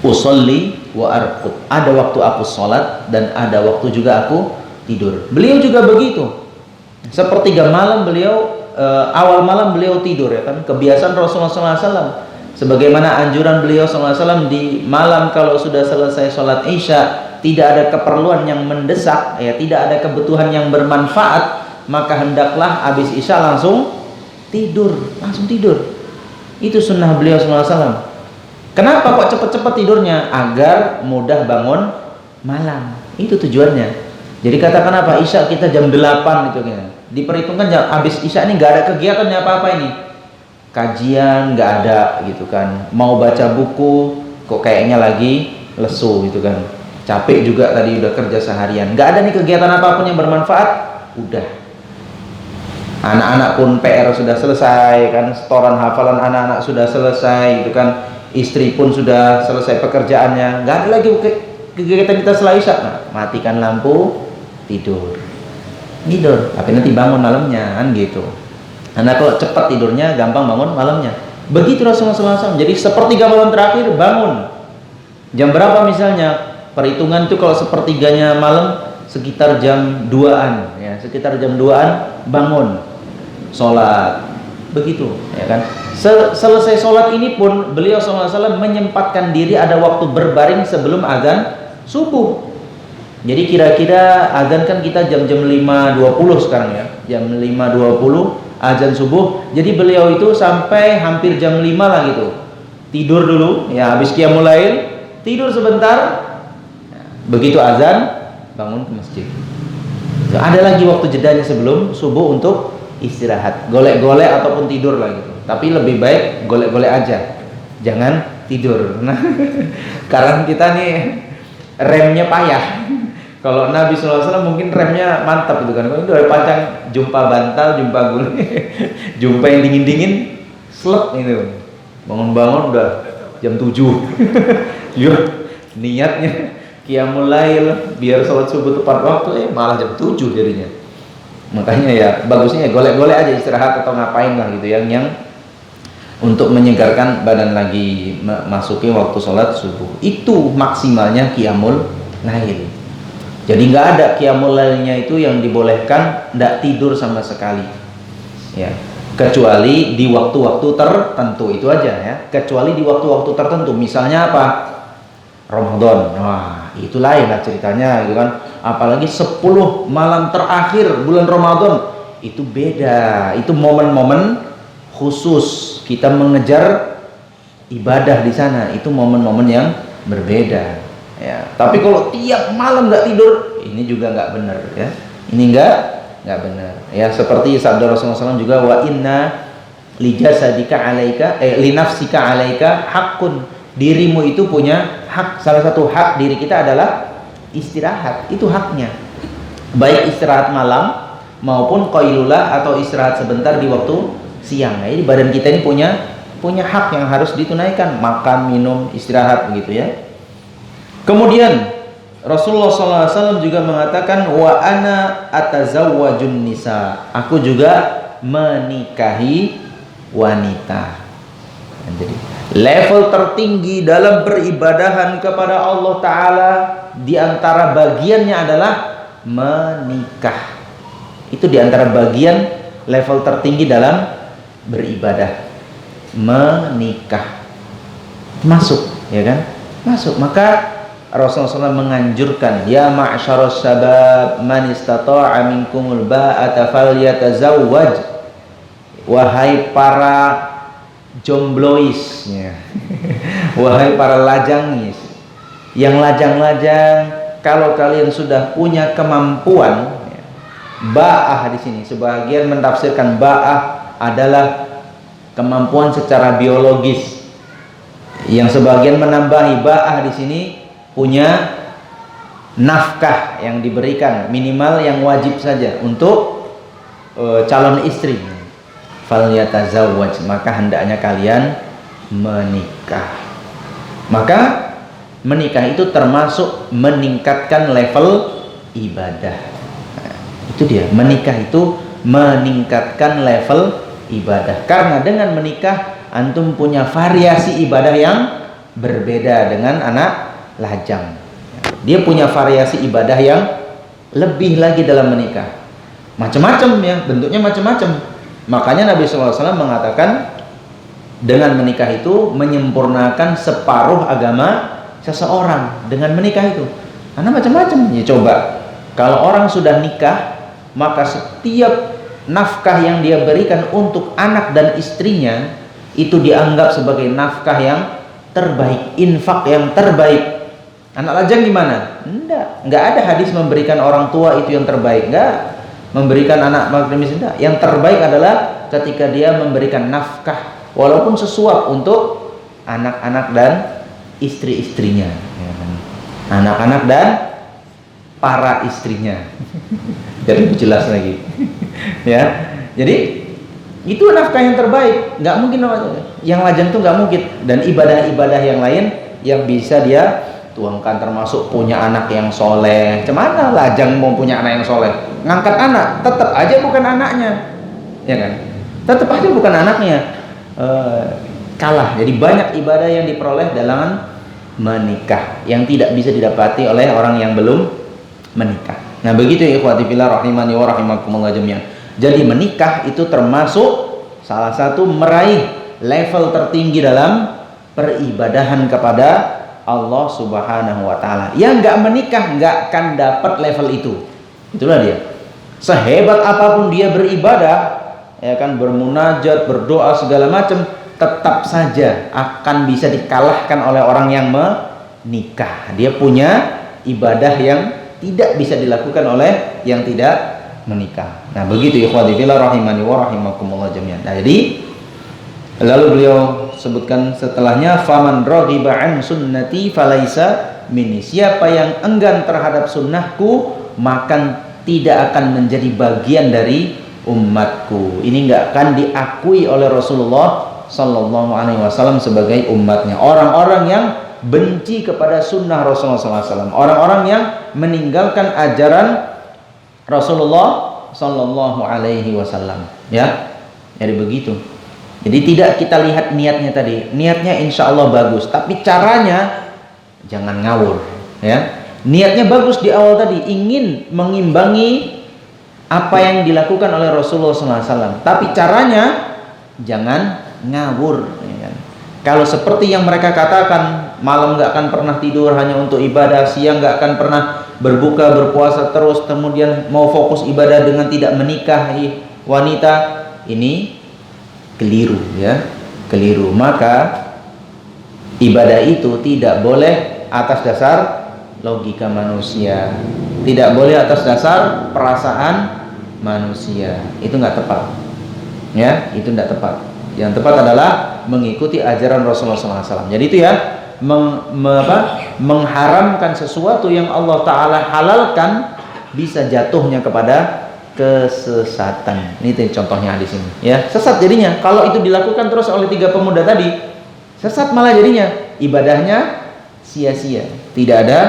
usolli wa arqud, ada waktu aku sholat dan ada waktu juga aku tidur. Beliau juga begitu, sepertiga malam beliau, awal malam beliau tidur ya kan. Kebiasaan Rasulullah SAW, sebagaimana anjuran beliau SAW, di malam kalau sudah selesai sholat isya, tidak ada keperluan yang mendesak ya, tidak ada kebutuhan yang bermanfaat, maka hendaklah habis isya langsung tidur, langsung tidur. Itu sunnah beliau SAW. Kenapa kok cepet-cepet tidurnya? Agar mudah bangun malam. Itu tujuannya. Jadi katakan apa, isya kita jam 8 gitu kan. Diperhitungkan jam habis isya ini nggak ada kegiatan apa-apa ini. Kajian nggak ada gitu kan. Mau baca buku kok kayaknya lagi lesu gitu kan. capek juga tadi udah kerja seharian, nggak ada nih kegiatan apapun yang bermanfaat, udah. Anak-anak pun PR sudah selesai kan, setoran hafalan anak-anak sudah selesai gitu kan, istri pun sudah selesai pekerjaannya, nggak ada lagi kegiatan kita setelah isya. Nah, matikan lampu, tidur, tapi nanti bangun malamnya kan gitu. Karena kalau cepat tidurnya gampang bangun malamnya. Begitu Rasulullah SAW. Jadi sepertiga malam terakhir bangun. Jam berapa misalnya? Perhitungan itu kalau sepertiganya malam sekitar jam 2-an ya, sekitar jam 2-an bangun. Sholat. Begitu ya kan. Selesai sholat ini pun beliau SAW menyempatkan diri ada waktu berbaring sebelum azan subuh. Jadi kira-kira azan kan kita jam-jam 5.20 sekarang ya. Jam 5.20 azan subuh. Jadi beliau itu sampai hampir jam 5 lah gitu. Tidur dulu ya, habis qiyamul lail, tidur sebentar. Begitu azan bangun ke masjid. Ada lagi waktu jedanya sebelum subuh untuk istirahat, golek-golek ataupun tidur lah gitu. Tapi lebih baik golek-golek aja. Jangan tidur. Nah, karena kita nih remnya payah. Kalau Nabi SAW mungkin remnya mantap gitu kan. Kalau itu pancang jumpa bantal, jumpa gulai, jumpa yang dingin-dingin, slep itu. Bangun-bangun udah jam 7. Yuk, niatnya qiyamul lail biar sholat subuh tepat waktu, malah jam 7 jadinya. Makanya ya bagusnya ya golek-golek aja istirahat atau ngapain lah gitu yang untuk menyegarkan badan lagi masuki waktu sholat subuh. Itu maksimalnya qiyamul lail. Jadi nggak ada qiyamul lailnya itu yang dibolehkan nggak tidur sama sekali ya, kecuali di waktu-waktu tertentu, itu aja ya, kecuali di waktu-waktu tertentu. Misalnya apa? Ramadan. Wah, itu lain lah ceritanya gitu kan. Apalagi 10 malam terakhir bulan Ramadan, itu beda. Itu momen-momen khusus kita mengejar ibadah di sana. Itu momen-momen yang berbeda. Ya, tapi kalau tiap malam nggak tidur, ini juga nggak benar ya. Ini nggak benar. Ya, seperti sabda Rasulullah SAW juga, wa inna li jasadika alaika li nafsika alaika haqqun. Dirimu itu punya hak. Salah satu hak diri kita adalah istirahat. Itu haknya. Baik istirahat malam maupun qailulah atau istirahat sebentar di waktu siang. Jadi badan kita ini punya hak yang harus ditunaikan, makan, minum, istirahat begitu ya. Kemudian Rasulullah SAW juga mengatakan, wa ana atazawwajun nisa. Aku juga menikahi wanita. Jadi level tertinggi dalam beribadahan kepada Allah Ta'ala di antara bagiannya adalah menikah. Itu di antara bagian level tertinggi dalam beribadah, menikah. Masuk ya kan? Masuk. Maka Rasulullah SAW menganjurkan, ya ma'syaras syabab man istata'a minkumul ba'ata falyatazawwaj. Wahai para jomblois ya. Wahai para lajangis, yang lajang-lajang, kalau kalian sudah punya kemampuan ya. Ba'ah di sini sebagian mentafsirkan ba'ah adalah kemampuan secara biologis. Yang sebagian menambahi ba'ah di sini punya nafkah yang diberikan, minimal yang wajib saja untuk calon istri. Falyatazawwaj, maka hendaknya kalian menikah. Maka menikah itu termasuk meningkatkan level ibadah. Nah, itu dia, menikah itu meningkatkan level ibadah. Karena dengan menikah antum punya variasi ibadah yang berbeda dengan anak lajang. Dia punya variasi ibadah yang lebih lagi dalam menikah. Macam-macam ya, bentuknya macam-macam. Makanya Nabi SAW mengatakan dengan menikah itu menyempurnakan separuh agama seseorang. Dengan menikah itu, karena macam-macam ya. Coba kalau orang sudah nikah, maka setiap nafkah yang dia berikan untuk anak dan istrinya itu dianggap sebagai nafkah yang terbaik, infak yang terbaik. Anak lajang gimana? Enggak ada hadis memberikan orang tua itu yang terbaik. Enggak. Memberikan anak miskin, enggak. Yang terbaik adalah ketika dia memberikan nafkah walaupun sesuap untuk anak-anak dan istri-istrinya. anak-anak dan para istrinya. Jadi lebih jelas lagi. Ya, jadi itu nafkah yang terbaik. Nggak mungkin yang lajang tuh nggak mungkin. Dan ibadah-ibadah yang lain yang bisa dia tuangkan, termasuk punya anak yang soleh. Cemana lajang mau punya anak yang soleh? Ngangkat anak, tetap aja bukan anaknya, ya kan? Tetap aja bukan anaknya. Kalah. Jadi banyak ibadah yang diperoleh dalam menikah yang tidak bisa didapati oleh orang yang belum menikah. Nah begitu ya ikhwati fillah rahimani wa rahimakumullah jami'an. Jadi menikah itu termasuk salah satu meraih level tertinggi dalam peribadahan kepada Allah Subhanahu wa taala. Yang enggak menikah enggak akan dapat level itu. Itulah dia. Sehebat apapun dia beribadah, ya kan, bermunajat, berdoa segala macam, tetap saja akan bisa dikalahkan oleh orang yang menikah. Dia punya ibadah yang tidak bisa dilakukan oleh yang tidak menikah. Nah, begitu ikhwati fillah rahimani wa rahimakumullah jami'an. Nah, jadi lalu beliau sebutkan setelahnya faman raghiba an sunnati falaisa minni. Siapa yang enggan terhadap sunnahku maka tidak akan menjadi bagian dari umatku. Ini enggak akan diakui oleh Rasulullah sallallahu alaihi wasallam sebagai umatnya. Orang-orang yang benci kepada sunnah Rasulullah sallallahu alaihi wasallam, orang-orang yang meninggalkan ajaran Rasulullah sallallahu alaihi wasallam, ya. Jadi begitu. Jadi tidak kita lihat niatnya tadi. Niatnya insya Allah bagus, tapi caranya jangan ngawur, ya. Niatnya bagus di awal tadi, ingin mengimbangi apa yang dilakukan oleh Rasulullah sallallahu alaihi wasallam, tapi caranya jangan ngawur, ya kan? Kalau seperti yang mereka katakan, malam nggak akan pernah tidur hanya untuk ibadah, siang nggak akan pernah berbuka berpuasa terus, kemudian mau fokus ibadah dengan tidak menikahi wanita, ini keliru, ya, keliru. Maka ibadah itu tidak boleh atas dasar logika manusia, tidak boleh atas dasar perasaan manusia. Itu nggak tepat, ya, itu nggak tepat. Yang tepat adalah mengikuti ajaran Rasulullah SAW. Jadi itu ya, mengharamkan sesuatu yang Allah Ta'ala halalkan bisa jatuhnya kepada kesesatan. Ini contohnya di sini, ya, sesat jadinya. Kalau itu dilakukan terus oleh 3 pemuda tadi, sesat malah jadinya, ibadahnya sia-sia, tidak ada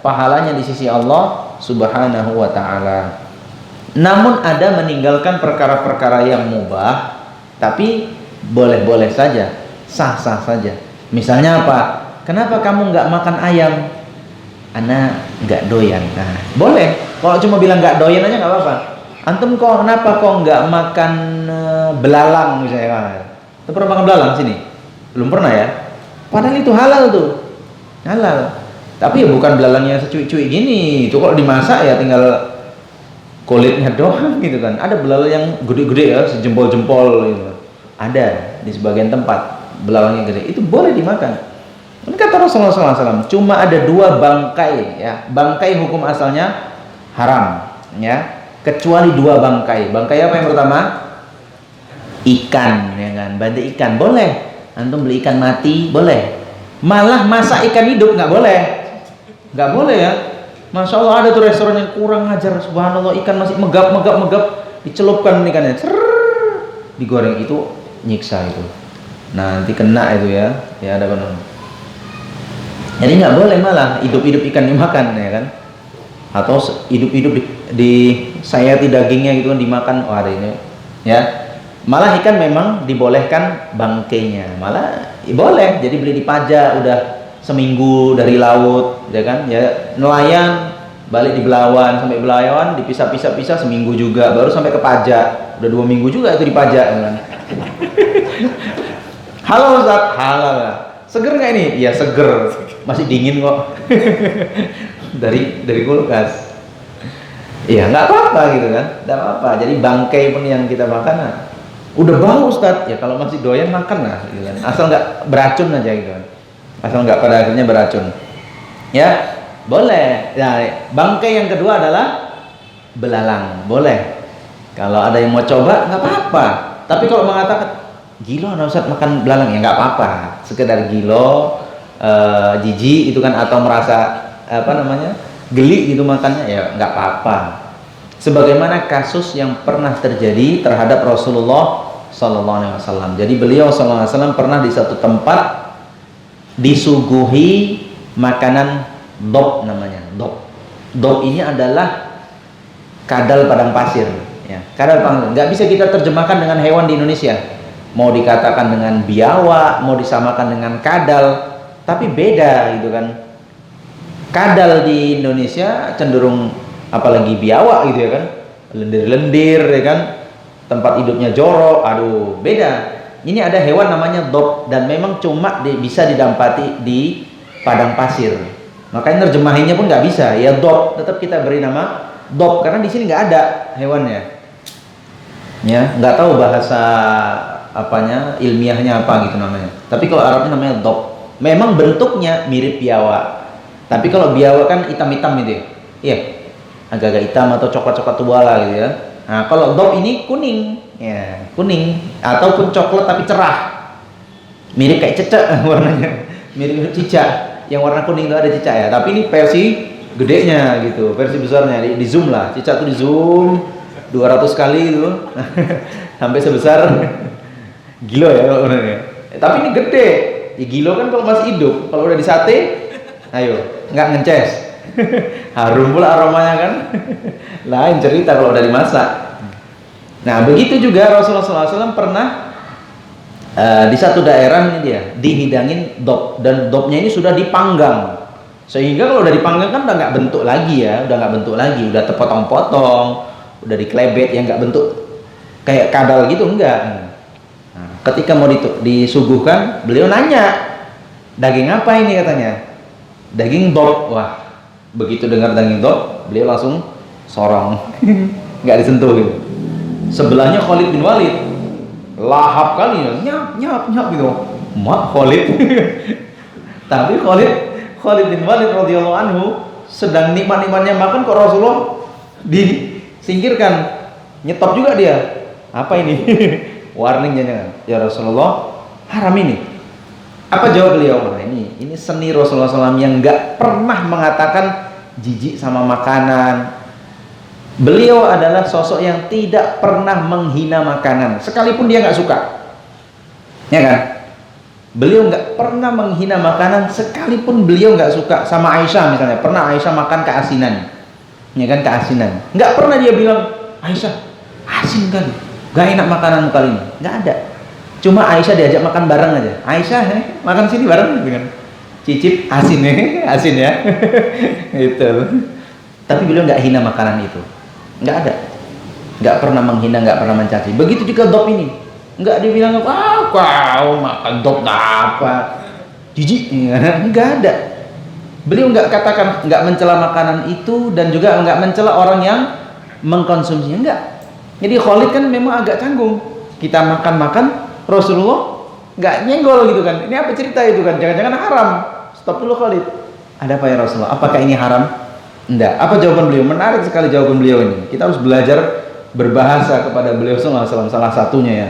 pahalanya di sisi Allah Subhanahu wa Ta'ala. Namun ada meninggalkan perkara-perkara yang mubah, tapi boleh-boleh saja, sah-sah saja. Misalnya apa? Kenapa kamu nggak makan ayam? Ana nggak doyan. Nah, boleh. Kalau cuma bilang nggak doyan aja nggak apa-apa. Antum kenapa nggak makan belalang misalnya? Tuh pernah makan belalang sini? Belum pernah ya? Padahal itu halal tuh, halal. Tapi ya bukan belalang yang secuik-cuik gini. Itu kalau dimasak ya tinggal kulitnya doang gitu kan. Ada belalang yang gede-gede ya, sejempol-jempol gitu. Ada di sebagian tempat belalangnya gede, itu boleh dimakan. Ini kata Rasulullah SAW, cuma ada 2 bangkai, ya, bangkai hukum asalnya haram, ya, kecuali 2 bangkai. Bangkai apa yang pertama? Ikan, ya kan, bandeng ikan boleh. Antum beli ikan mati boleh. Malah masak ikan hidup nggak boleh, nggak boleh ya. Masya Allah ada tuh restoran yang kurang ajar, subhanallah, ikan masih megap, dicelupkan ikannya, digoreng, itu nyiksa itu. Nanti kena itu ya ada benar. Jadi nggak boleh malah hidup-hidup ikan dimakan, ya kan? Atau hidup-hidup di sayati dagingnya gitu kan dimakan. Oh ada ini, ya. Malah ikan memang dibolehkan bangkainya, malah boleh. Jadi beli di pajak udah seminggu dari laut, ya kan? Ya nelayan balik di Belawan, sampai Belawan dipisah-pisah seminggu juga, baru sampai ke pajak. Udah 2 minggu juga itu di pajak, ya kan? Halo Ustaz, halal ya. Seger nggak ini? Iya seger, masih dingin kok. dari kulkas. Iya nggak apa-apa gitu kan, nggak apa-apa. Jadi bangkai pun yang kita makan, nah, udah bau Ustaz. Ya kalau masih doyan makan lah, gitu kan. Asal nggak beracun aja gitu kan. Asal nggak pada akhirnya beracun. Ya boleh. Nah, bangkai yang kedua adalah belalang, boleh. Kalau ada yang mau coba nggak apa-apa. Tapi kalau mengatakan gilo nah Ustaz makan belalang, ya nggak apa-apa, sekedar gilo, jijik itu kan, atau merasa geli gitu makannya, ya nggak apa-apa. Sebagaimana kasus yang pernah terjadi terhadap Rasulullah Sallallahu Alaihi Wasallam. Jadi beliau Sallallahu Alaihi Wasallam pernah di satu tempat disuguhi makanan dob namanya. Dob ini adalah kadal padang pasir. Ya, kadal padang. Nggak bisa kita terjemahkan dengan hewan di Indonesia. Mau dikatakan dengan biawak, mau disamakan dengan kadal, tapi beda gitu kan. Kadal di Indonesia cenderung, apalagi biawak gitu ya kan, lendir-lendir ya kan, tempat hidupnya jorok, aduh beda. Ini ada hewan namanya dob dan memang cuma bisa didampati di padang pasir. Makanya terjemahinnya pun nggak bisa, ya dob, tetap kita beri nama dob karena di sini nggak ada hewannya. Ya, nggak tahu bahasa ilmiahnya apa gitu namanya. Tapi kalau Arabnya namanya dob. Memang bentuknya mirip biawak. Tapi kalau biawak kan hitam-hitam gitu ya. Iya. Agak-agak hitam atau coklat-coklat tua lah gitu ya. Nah, kalau dob ini kuning, ya, kuning ataupun coklat tapi cerah. Mirip kayak cecak warnanya. Mirip cicak. Yang warna kuning itu ada cicak ya. Tapi ini versi gedenya gitu, versi besarnya di zoom lah. Cicak tuh di zoom 200 kali itu. Sampai sebesar gilo ya kalau orangnya. Tapi ini gede. Ya, gilo kan kalau masih hidup. Kalau udah di sate, ayo, nggak ngeces. Harum pula aromanya kan. Lain cerita kalau udah dimasak. Nah, begitu juga Rasulullah SAW pernah di satu daerah ini dia dihidangin dob, dan dobnya ini sudah dipanggang. Sehingga kalau udah dipanggang kan udah nggak bentuk lagi ya, udah terpotong-potong, udah diklebet, yang nggak bentuk kayak kadal gitu, enggak. Nah, ketika mau disuguhkan, beliau nanya, daging apa ini katanya? Daging dob. Wah, begitu dengar daging dob, beliau langsung sorong, nggak disentuh gitu. Sebelahnya Khalid bin Walid, lahap kali ya, nyap gitu, mak Khalid. Tapi Khalid bin Walid radhiyallahu anhu sedang nikmat-nikmatnya makan, kok Rasulullah disingkirkan, nyetop juga dia. Apa ini? Warningnya jangan. Ya Rasulullah, haram ini. Apa jawab beliau? Nah, ini seni Rasulullah SAW yang nggak pernah mengatakan jijik sama makanan. Beliau adalah sosok yang tidak pernah menghina makanan, sekalipun dia nggak suka, ya kan? Beliau nggak pernah menghina makanan, sekalipun beliau nggak suka. Sama Aisyah misalnya, pernah Aisyah makan keasinan, ya kan, keasinan. Nggak pernah dia bilang, Aisyah, asin kali, nggak enak makananmu kali ini. Nggak ada. Cuma Aisyah diajak makan bareng aja. Aisyah, makan sini bareng, dengan cicip asin, asin ya, itu. Tapi beliau nggak hina makanan itu. Nggak ada, nggak pernah menghina, nggak pernah mencaci. Begitu juga dob ini, nggak dibilang kau makan dob apa, jijik, nggak ada. Beliau nggak katakan, nggak mencela makanan itu, dan juga nggak mencela orang yang mengkonsumsinya, nggak. Jadi Khalid kan memang agak canggung. Kita makan, Rasulullah nggak nyenggol gitu kan. Ini apa cerita itu kan? Jangan-jangan haram. Stop dulu Khalid. Ada apa ya Rasulullah? Apakah ini haram? Enggak. Apa jawaban beliau? Menarik sekali jawaban beliau ini. Kita harus belajar berbahasa kepada beliau sallallahu alaihi wasallam, salah satunya ya.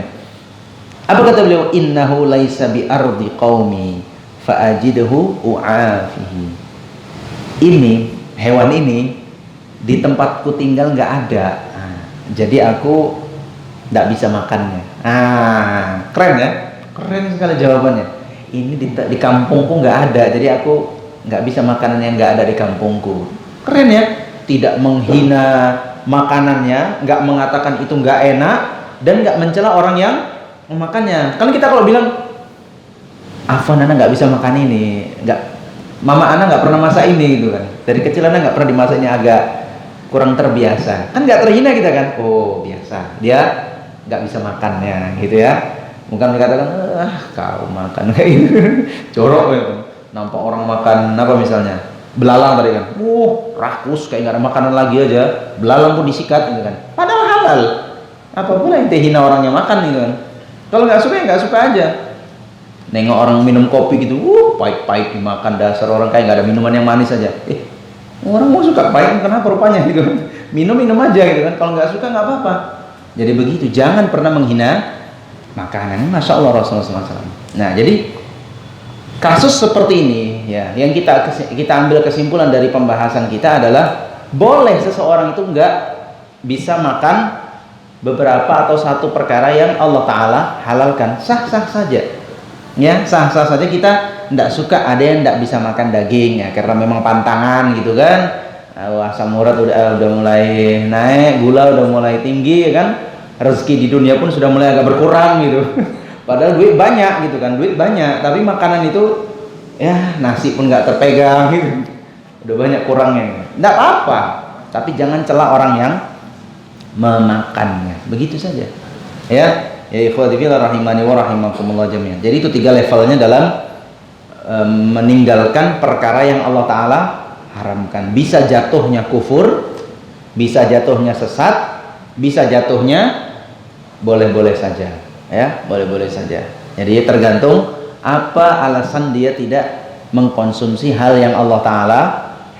Apa kata beliau? Innahu laisa bi ardi qaumi fa ajiduhu u'afihi. Ini hewan ini di tempatku tinggal nggak ada. Nah, jadi aku nggak bisa makannya. Keren ya? Keren sekali jawabannya. Ini di kampungku nggak ada, jadi aku nggak bisa makanan yang nggak ada di kampungku. Keren ya, tidak menghina makanannya, nggak mengatakan itu nggak enak, dan nggak mencela orang yang memakannya. Kan kita kalau bilang, Afwan Ana nggak bisa makan ini, Mama Ana nggak pernah masak ini gitu kan. Dari kecil Ana nggak pernah dimasaknya, agak kurang terbiasa. Kan nggak terhina kita kan? Oh biasa, dia nggak bisa makannya gitu ya. Bukan dikatakan, kau makan kayak gitu, jorok gitu. Nampak orang makan apa misalnya? Belalang tadi kan, rakus kayak nggak ada makanan lagi aja, belalang pun disikat gitu kan, padahal halal. Apa pula yang hina orang yang makan gitu kan. Kalau nggak suka ya nggak suka aja. Nengok orang minum kopi gitu, pahit-pahit dimakan, dasar orang kayak nggak ada minuman yang manis aja. Orang mau suka pahit, kenapa rupanya gitu kan? Minum aja gitu kan. Kalau nggak suka nggak apa-apa. Jadi begitu, jangan pernah menghina makanan. Masya Allah Rasulullah SAW. Nah jadi kasus seperti ini ya, yang kita ambil kesimpulan dari pembahasan kita adalah boleh seseorang itu nggak bisa makan beberapa atau satu perkara yang Allah Ta'ala halalkan, sah-sah saja, ya, sah-sah saja. Kita tidak suka ada yang tidak bisa makan daging, ya, karena memang pantangan gitu kan. Asam urat udah mulai naik, gula udah mulai tinggi, ya kan, rezeki di dunia pun sudah mulai agak berkurang gitu. Padahal duit banyak gitu kan, duit banyak, tapi makanan itu ya nasi pun nggak terpegang gitu, udah banyak kurangnya. Tidak apa-apa, tapi jangan celah orang yang memakannya, begitu saja, ya. Ya ikhwati fillah rahimani wa rahimakumullah jami'an. Jadi itu 3 levelnya dalam meninggalkan perkara yang Allah Ta'ala haramkan. Bisa jatuhnya kufur, bisa jatuhnya sesat, bisa jatuhnya boleh-boleh saja, ya, boleh-boleh saja. Jadi tergantung apa alasan dia tidak mengkonsumsi hal yang Allah Ta'ala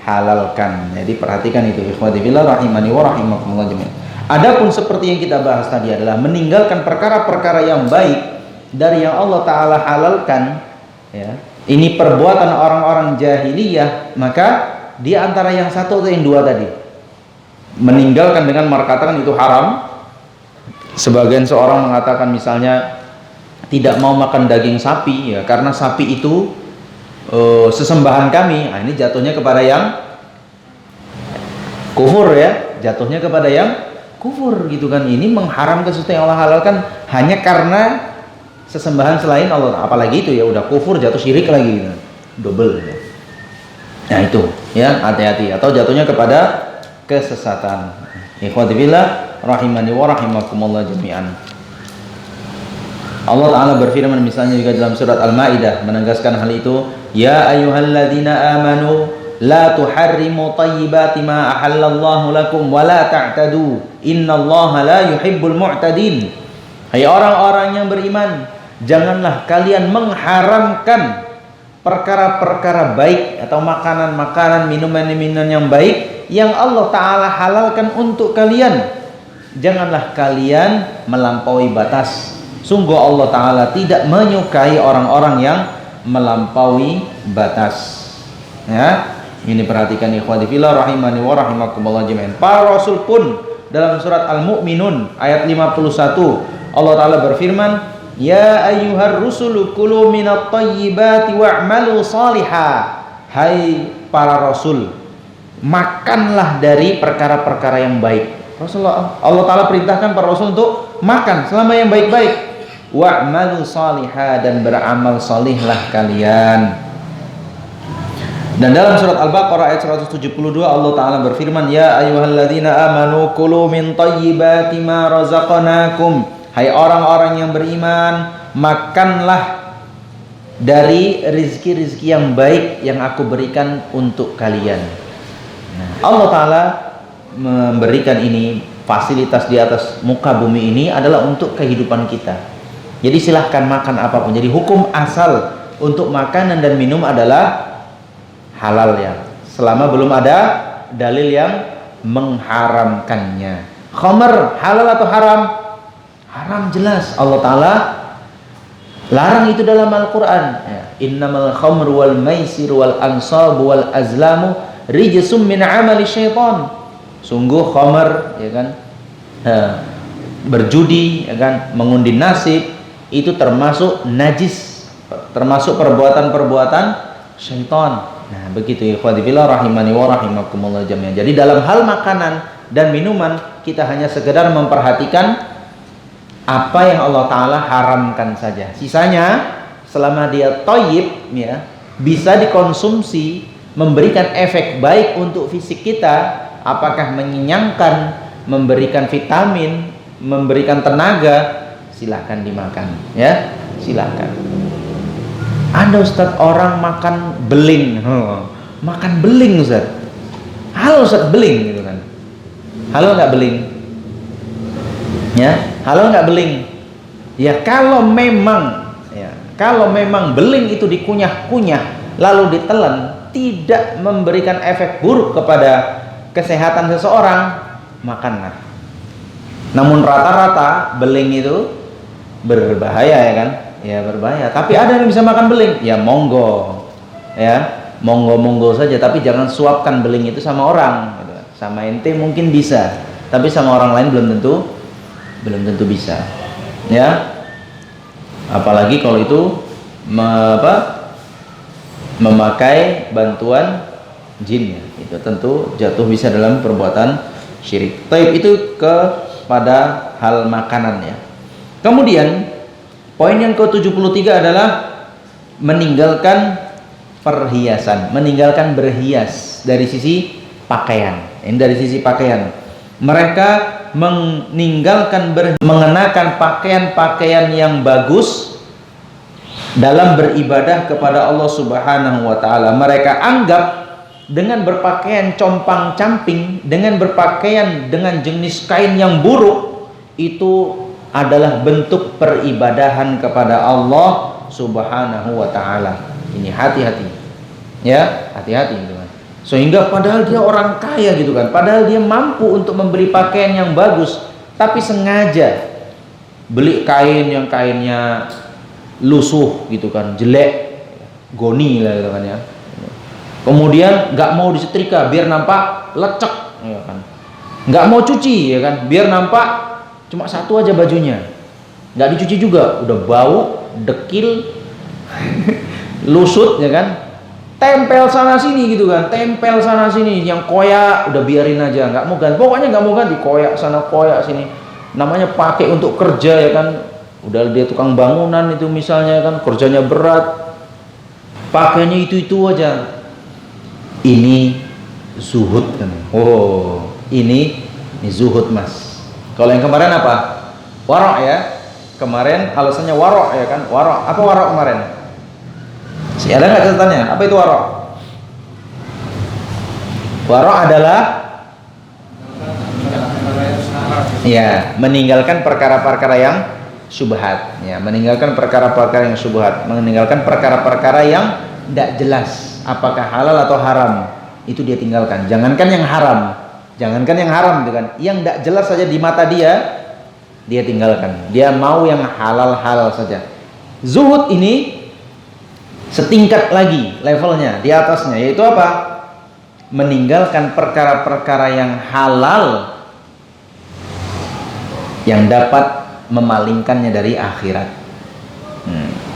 halalkan. Jadi perhatikan itu ikhwati fillah rahimani wa rahimakumullah jami'an. Adapun seperti yang kita bahas tadi adalah meninggalkan perkara-perkara yang baik dari yang Allah Ta'ala halalkan, ya. Ini perbuatan orang-orang jahiliyah, maka di antara yang satu atau yang dua tadi, meninggalkan dengan mengatakan itu haram. Sebagian seorang mengatakan misalnya tidak mau makan daging sapi, ya, karena sapi itu sesembahan kami. Nah, ini jatuhnya kepada yang kufur, ya, jatuhnya kepada yang kufur gitu kan. Ini mengharamkan sesuatu yang Allah halalkan hanya karena sesembahan selain Allah. Apalagi itu ya udah kufur, jatuh syirik lagi gitu. Double ya. Nah itu ya, hati-hati, atau jatuhnya kepada kesesatan. Ikhwati billah rahimani wa rahimakumullah jami'an. Allah Ta'ala berfirman misalnya juga dalam surat Al-Maidah menegaskan hal itu, ya ayyuhalladzina amanu la tuharrimu tayyibati ma ahallallahu lakum wa la ta'tadu innallaha la yuhibbul mu'tadin. Hai orang-orang yang beriman, janganlah kalian mengharamkan perkara-perkara baik atau makanan-makanan, minuman-minuman yang baik yang Allah Ta'ala halalkan untuk kalian. Janganlah kalian melampaui batas. Sungguh Allah Ta'ala tidak menyukai orang-orang yang melampaui batas, ya. Ini perhatikan ikhwati fillah rahimani wa rahimakumullah jami'an. Para rasul pun dalam surat Al-Mu'minun ayat 51 Allah Ta'ala berfirman, ya ayyuhar rusulu kulu minat tayyibati wa'malu salihah. Hai para rasul, makanlah dari perkara-perkara yang baik. Rasulullah, Allah Ta'ala perintahkan para rasul untuk makan selama yang baik-baik. Wa'malu salihah, dan beramal salihlah kalian. Dan dalam surat Al-Baqarah ayat 172 Allah Ta'ala berfirman, ya ayyuhalladzina amanu kulu min tayyibati ma razaqnakum. Hai orang-orang yang beriman, makanlah dari rizki-rizki yang baik yang aku berikan untuk kalian. Nah, Allah Ta'ala memberikan ini, fasilitas di atas muka bumi ini adalah untuk kehidupan kita. Jadi silahkan makan apapun. Jadi hukum asal untuk makanan dan minum adalah halal, ya, selama belum ada dalil yang mengharamkannya. Khamar halal atau haram? Haram jelas. Allah Ta'ala larang itu dalam Al-Quran, ya. Innamal khamru wal maisir wal ansabu wal azlamu rijsum min amali syaitan. Sungguh khamar, ya kan, berjudi, ya kan, mengundi nasib, itu termasuk najis, termasuk perbuatan-perbuatan syaitan. Nah, begitu ikhwati fillah rahimani wa rahimakumullah jami'an. Jadi dalam hal makanan dan minuman kita hanya sekedar memperhatikan apa yang Allah Ta'ala haramkan saja. Sisanya selama dia thayyib, ya, bisa dikonsumsi, memberikan efek baik untuk fisik kita, apakah mengenyangkan, memberikan vitamin, memberikan tenaga, silahkan dimakan, ya, silahkan. Ada Ustaz orang makan beling, makan beling Ustaz. Halo Ustaz, beling gitu kan. Halo nggak beling? Ya, halo nggak beling? Ya kalau memang, ya, kalau memang beling itu dikunyah-kunyah lalu ditelan tidak memberikan efek buruk kepada kesehatan seseorang, makanlah. Namun rata-rata beling itu berbahaya, ya kan? Ya berbahaya. Tapi ada yang bisa makan beling, ya monggo, ya. monggo-monggo saja, tapi jangan suapkan beling itu sama orang gitu. Sama ente mungkin bisa, tapi sama orang lain belum tentu bisa, ya. Apalagi kalau itu memakai bantuan jin, ya. Itu tentu jatuh bisa dalam perbuatan syirik. Taib itu kepada hal makanan, ya. Kemudian poin yang ke-73 adalah meninggalkan perhiasan, meninggalkan berhias dari sisi pakaian. Ini dari sisi pakaian. Mereka meninggalkan mengenakan pakaian-pakaian yang bagus dalam beribadah kepada Allah Subhanahu wa taala. Mereka anggap dengan berpakaian compang-camping, dengan berpakaian dengan jenis kain yang buruk, itu adalah bentuk peribadahan kepada Allah Subhanahu wa taala. Ini hati-hati. Ya, hati-hati gitu kan. Sehingga padahal dia orang kaya gitu kan, padahal dia mampu untuk membeli pakaian yang bagus, tapi sengaja beli kain yang kainnya lusuh gitu kan, jelek, goni lah gitu kan, ya. Kemudian nggak mau disetrika biar nampak lecek, ya kan. Nggak mau cuci, ya kan, biar nampak cuma satu aja bajunya, nggak dicuci juga, udah bau, dekil, lusut, ya kan, tempel sana sini gitu kan, tempel sana sini, yang koyak udah biarin aja, nggak mau ganti, pokoknya nggak mau ganti, koyak sana koyak sini, namanya pakai untuk kerja, ya kan, udah dia tukang bangunan itu misalnya, kan, kerjanya berat, pakainya itu aja. Ini zuhud kan. Oh, ini zuhud, Mas. Kalau yang kemarin apa? Warok, ya. Kemarin alasannya warok, ya kan? Warok. Apa warok kemarin? Ada nggak catatannya? Apa itu warok? Warok adalah ya, meninggalkan perkara-perkara yang syubhat, ya, meninggalkan perkara-perkara yang syubhat, meninggalkan perkara-perkara yang tidak jelas apakah halal atau haram, itu dia tinggalkan. Jangankan yang haram gitu kan, yang tidak jelas saja di mata dia tinggalkan. Dia mau yang halal saja. Zuhud ini setingkat lagi levelnya, di atasnya, yaitu apa? Meninggalkan perkara-perkara yang halal yang dapat memalingkannya dari akhirat.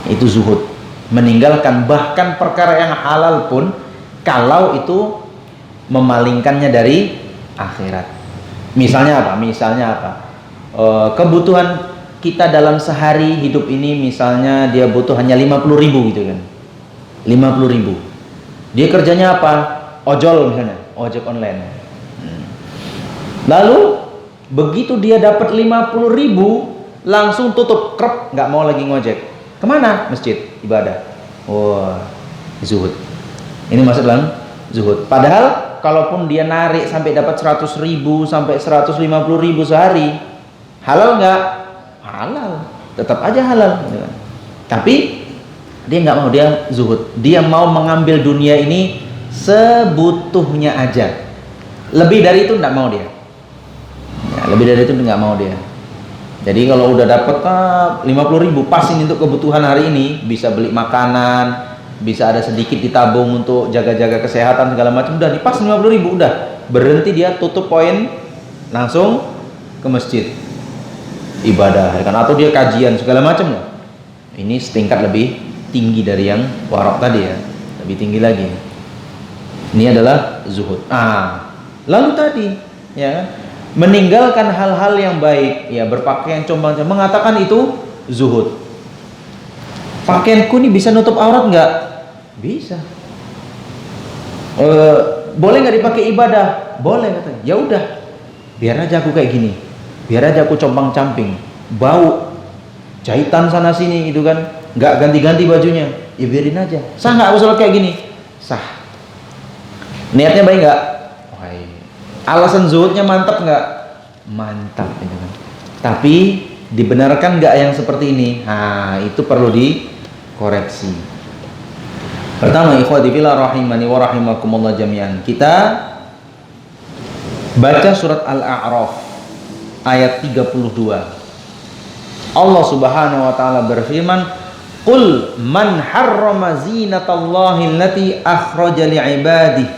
Itu zuhud. Meninggalkan bahkan perkara yang halal pun kalau itu memalingkannya dari akhirat. Misalnya apa? Kebutuhan kita dalam sehari hidup ini, misalnya dia butuh hanya 50.000 gitu kan. 50.000. Dia kerjanya apa? Ojol misalnya, ojek online. Lalu begitu dia dapat 50.000 langsung tutup, krep, nggak mau lagi ngojek. Kemana? Masjid, ibadah. Wah, zuhud. Ini masuk dalam zuhud. Padahal kalaupun dia narik sampai dapat 100.000 sampai 150.000 sehari, halal nggak? Halal, tetap aja halal. Tapi dia nggak mau, dia zuhud. Dia mau mengambil dunia ini sebutuhnya aja. Lebih dari itu nggak mau dia. Ya, lebih dari itu nggak mau dia. Jadi kalau udah dapat 50.000 pas ini untuk kebutuhan hari ini, bisa beli makanan, bisa ada sedikit ditabung untuk jaga-jaga kesehatan segala macam, udah pas 50.000 udah berhenti, dia tutup poin, langsung ke masjid ibadah, ya kan, atau dia kajian segala macam. Ini setingkat lebih tinggi dari yang warok tadi, ya, lebih tinggi lagi. Ini adalah zuhud. Lalu tadi, ya, meninggalkan hal-hal yang baik, ya, berpakaian compang-camping, mengatakan itu zuhud. Pakaianku ini bisa nutup aurat nggak? Bisa. Boleh nggak dipakai ibadah? Boleh, katanya. Ya udah, biar aja aku kayak gini, biar aja aku compang-camping, bau, jahitan sana sini gitu kan, nggak ganti-ganti bajunya, ya biarin aja. Sah nggak aku sholat kayak gini? Sah. Niatnya baik nggak? Alasan zuhudnya mantap nggak? Mantap, gitu kan. Tapi dibenarkan nggak yang seperti ini? Itu perlu dikoreksi. Pertama, ikhwati fillah rahimani wa rahimakumullah jami'an, kita baca surat Al-A'raf ayat 32. Allah Subhanahu wa taala berfirman, Qul man harrama zinatallahi allati akhraja li'ibadihi.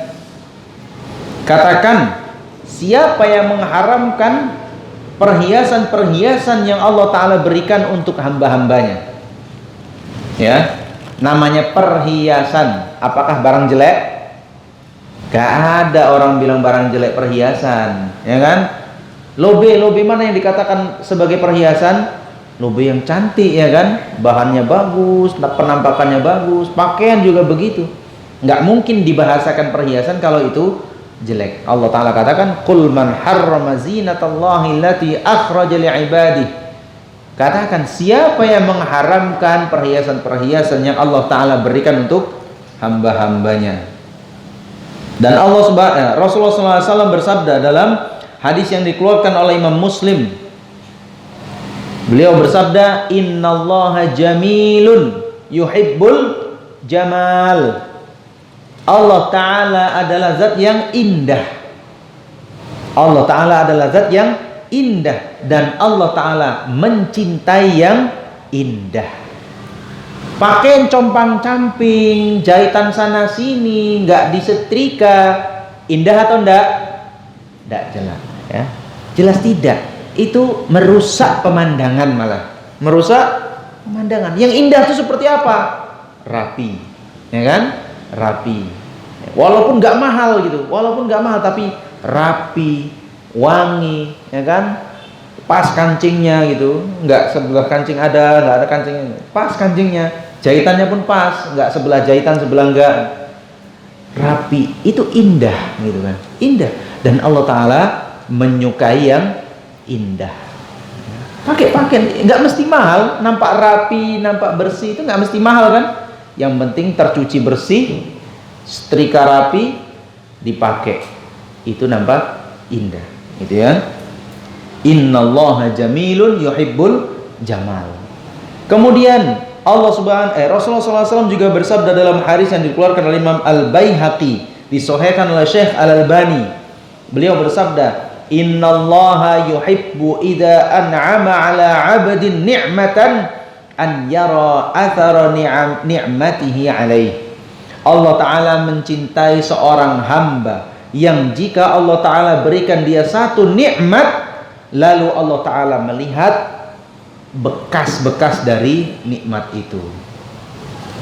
Katakan, siapa yang mengharamkan perhiasan-perhiasan yang Allah Ta'ala berikan untuk hamba-hambanya? Ya, namanya perhiasan. Apakah barang jelek? Gak ada orang bilang barang jelek perhiasan, ya kan? Lobe mana yang dikatakan sebagai perhiasan? Lobe yang cantik, ya kan? Bahannya bagus, penampakannya bagus, pakaian juga begitu. Nggak mungkin dibahasakan perhiasan kalau itu jelek. Allah Ta'ala katakan, Qul man harrama zinatallahi allati akhraja li'ibadihi. Katakan, siapa yang mengharamkan perhiasan-perhiasan yang Allah Ta'ala berikan untuk hamba-hambanya. Dan Rasulullah SAW bersabda dalam hadis yang dikeluarkan oleh Imam Muslim. Beliau bersabda, Innallaha jamilun yuhibbul jamal. Allah Ta'ala adalah zat yang indah. Allah Ta'ala adalah zat yang indah. Dan Allah Ta'ala mencintai yang indah. Pakaian compang-camping, jahitan sana sini, nggak disetrika, indah atau enggak? Enggak jelas, ya. Jelas tidak. Itu merusak pemandangan malah. Merusak pemandangan. Yang indah itu seperti apa? Rapi, ya kan? Rapi. Walaupun nggak mahal gitu, walaupun nggak mahal tapi rapi, wangi, ya kan? Pas kancingnya gitu, nggak sebelah kancing ada, nggak ada kancingnya, pas kancingnya, jahitannya pun pas, nggak sebelah jahitan sebelah enggak, rapi, itu indah gitu kan, indah. Dan Allah Ta'ala menyukai yang indah. Pakai pakaian nggak mesti mahal, nampak rapi, nampak bersih, itu nggak mesti mahal kan? Yang penting tercuci bersih, setrika rapi, dipakai, itu nampak indah, gitu ya. Innallaha jamilun yuhibbul jamal. Kemudian Rasulullah SAW juga bersabda dalam hadis yang dikeluarkan oleh Imam Al-Baihaqi, disahihkan oleh Syekh Al-Albani. Beliau bersabda, Innallaha yuhibbu idza an'ama 'ala 'abdin ni'matan an yara athara ni'matihi 'alaihi. Allah Ta'ala mencintai seorang hamba yang jika Allah Ta'ala berikan dia satu nikmat, lalu Allah Ta'ala melihat bekas-bekas dari nikmat itu.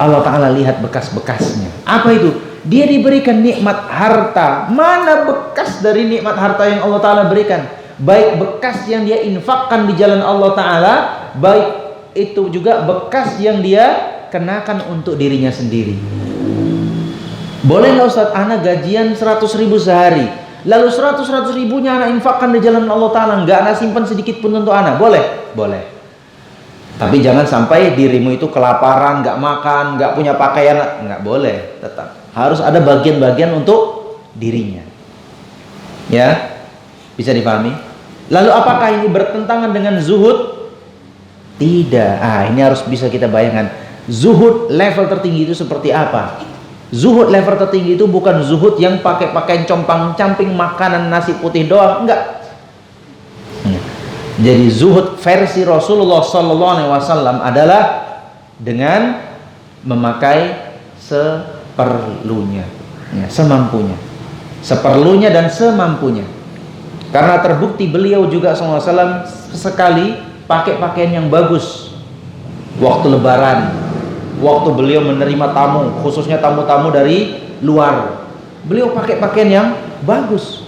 Allah Ta'ala lihat bekas-bekasnya. Apa itu? Dia diberikan nikmat harta. Mana bekas dari nikmat harta yang Allah Ta'ala berikan? Baik bekas yang dia infakkan di jalan Allah Ta'ala, baik itu juga bekas yang dia kenakan untuk dirinya sendiri. Boleh nggak Ustaz, anak gajian 100.000 sehari, lalu 100 ribunya anak infakkan di jalan Allah Ta'ala, nggak anak simpan sedikit pun untuk anak? Boleh? Boleh. Tapi jangan sampai dirimu itu kelaparan, nggak makan, nggak punya pakaian, nggak boleh. Tetap harus ada bagian-bagian untuk dirinya. Ya, bisa dipahami? Lalu apakah ini bertentangan dengan zuhud? Tidak. Ini harus bisa kita bayangkan. Zuhud level tertinggi itu seperti apa? Zuhud level tertinggi itu bukan zuhud yang pakai pakaian compang-camping, makanan nasi putih doang, enggak. Jadi zuhud versi Rasulullah SAW adalah dengan memakai seperlunya, ya, semampunya, seperlunya dan semampunya. Karena terbukti beliau juga SAW sekali pakai pakaian yang bagus waktu lebaran, waktu beliau menerima tamu, khususnya tamu-tamu dari luar, beliau pakai pakaian yang bagus.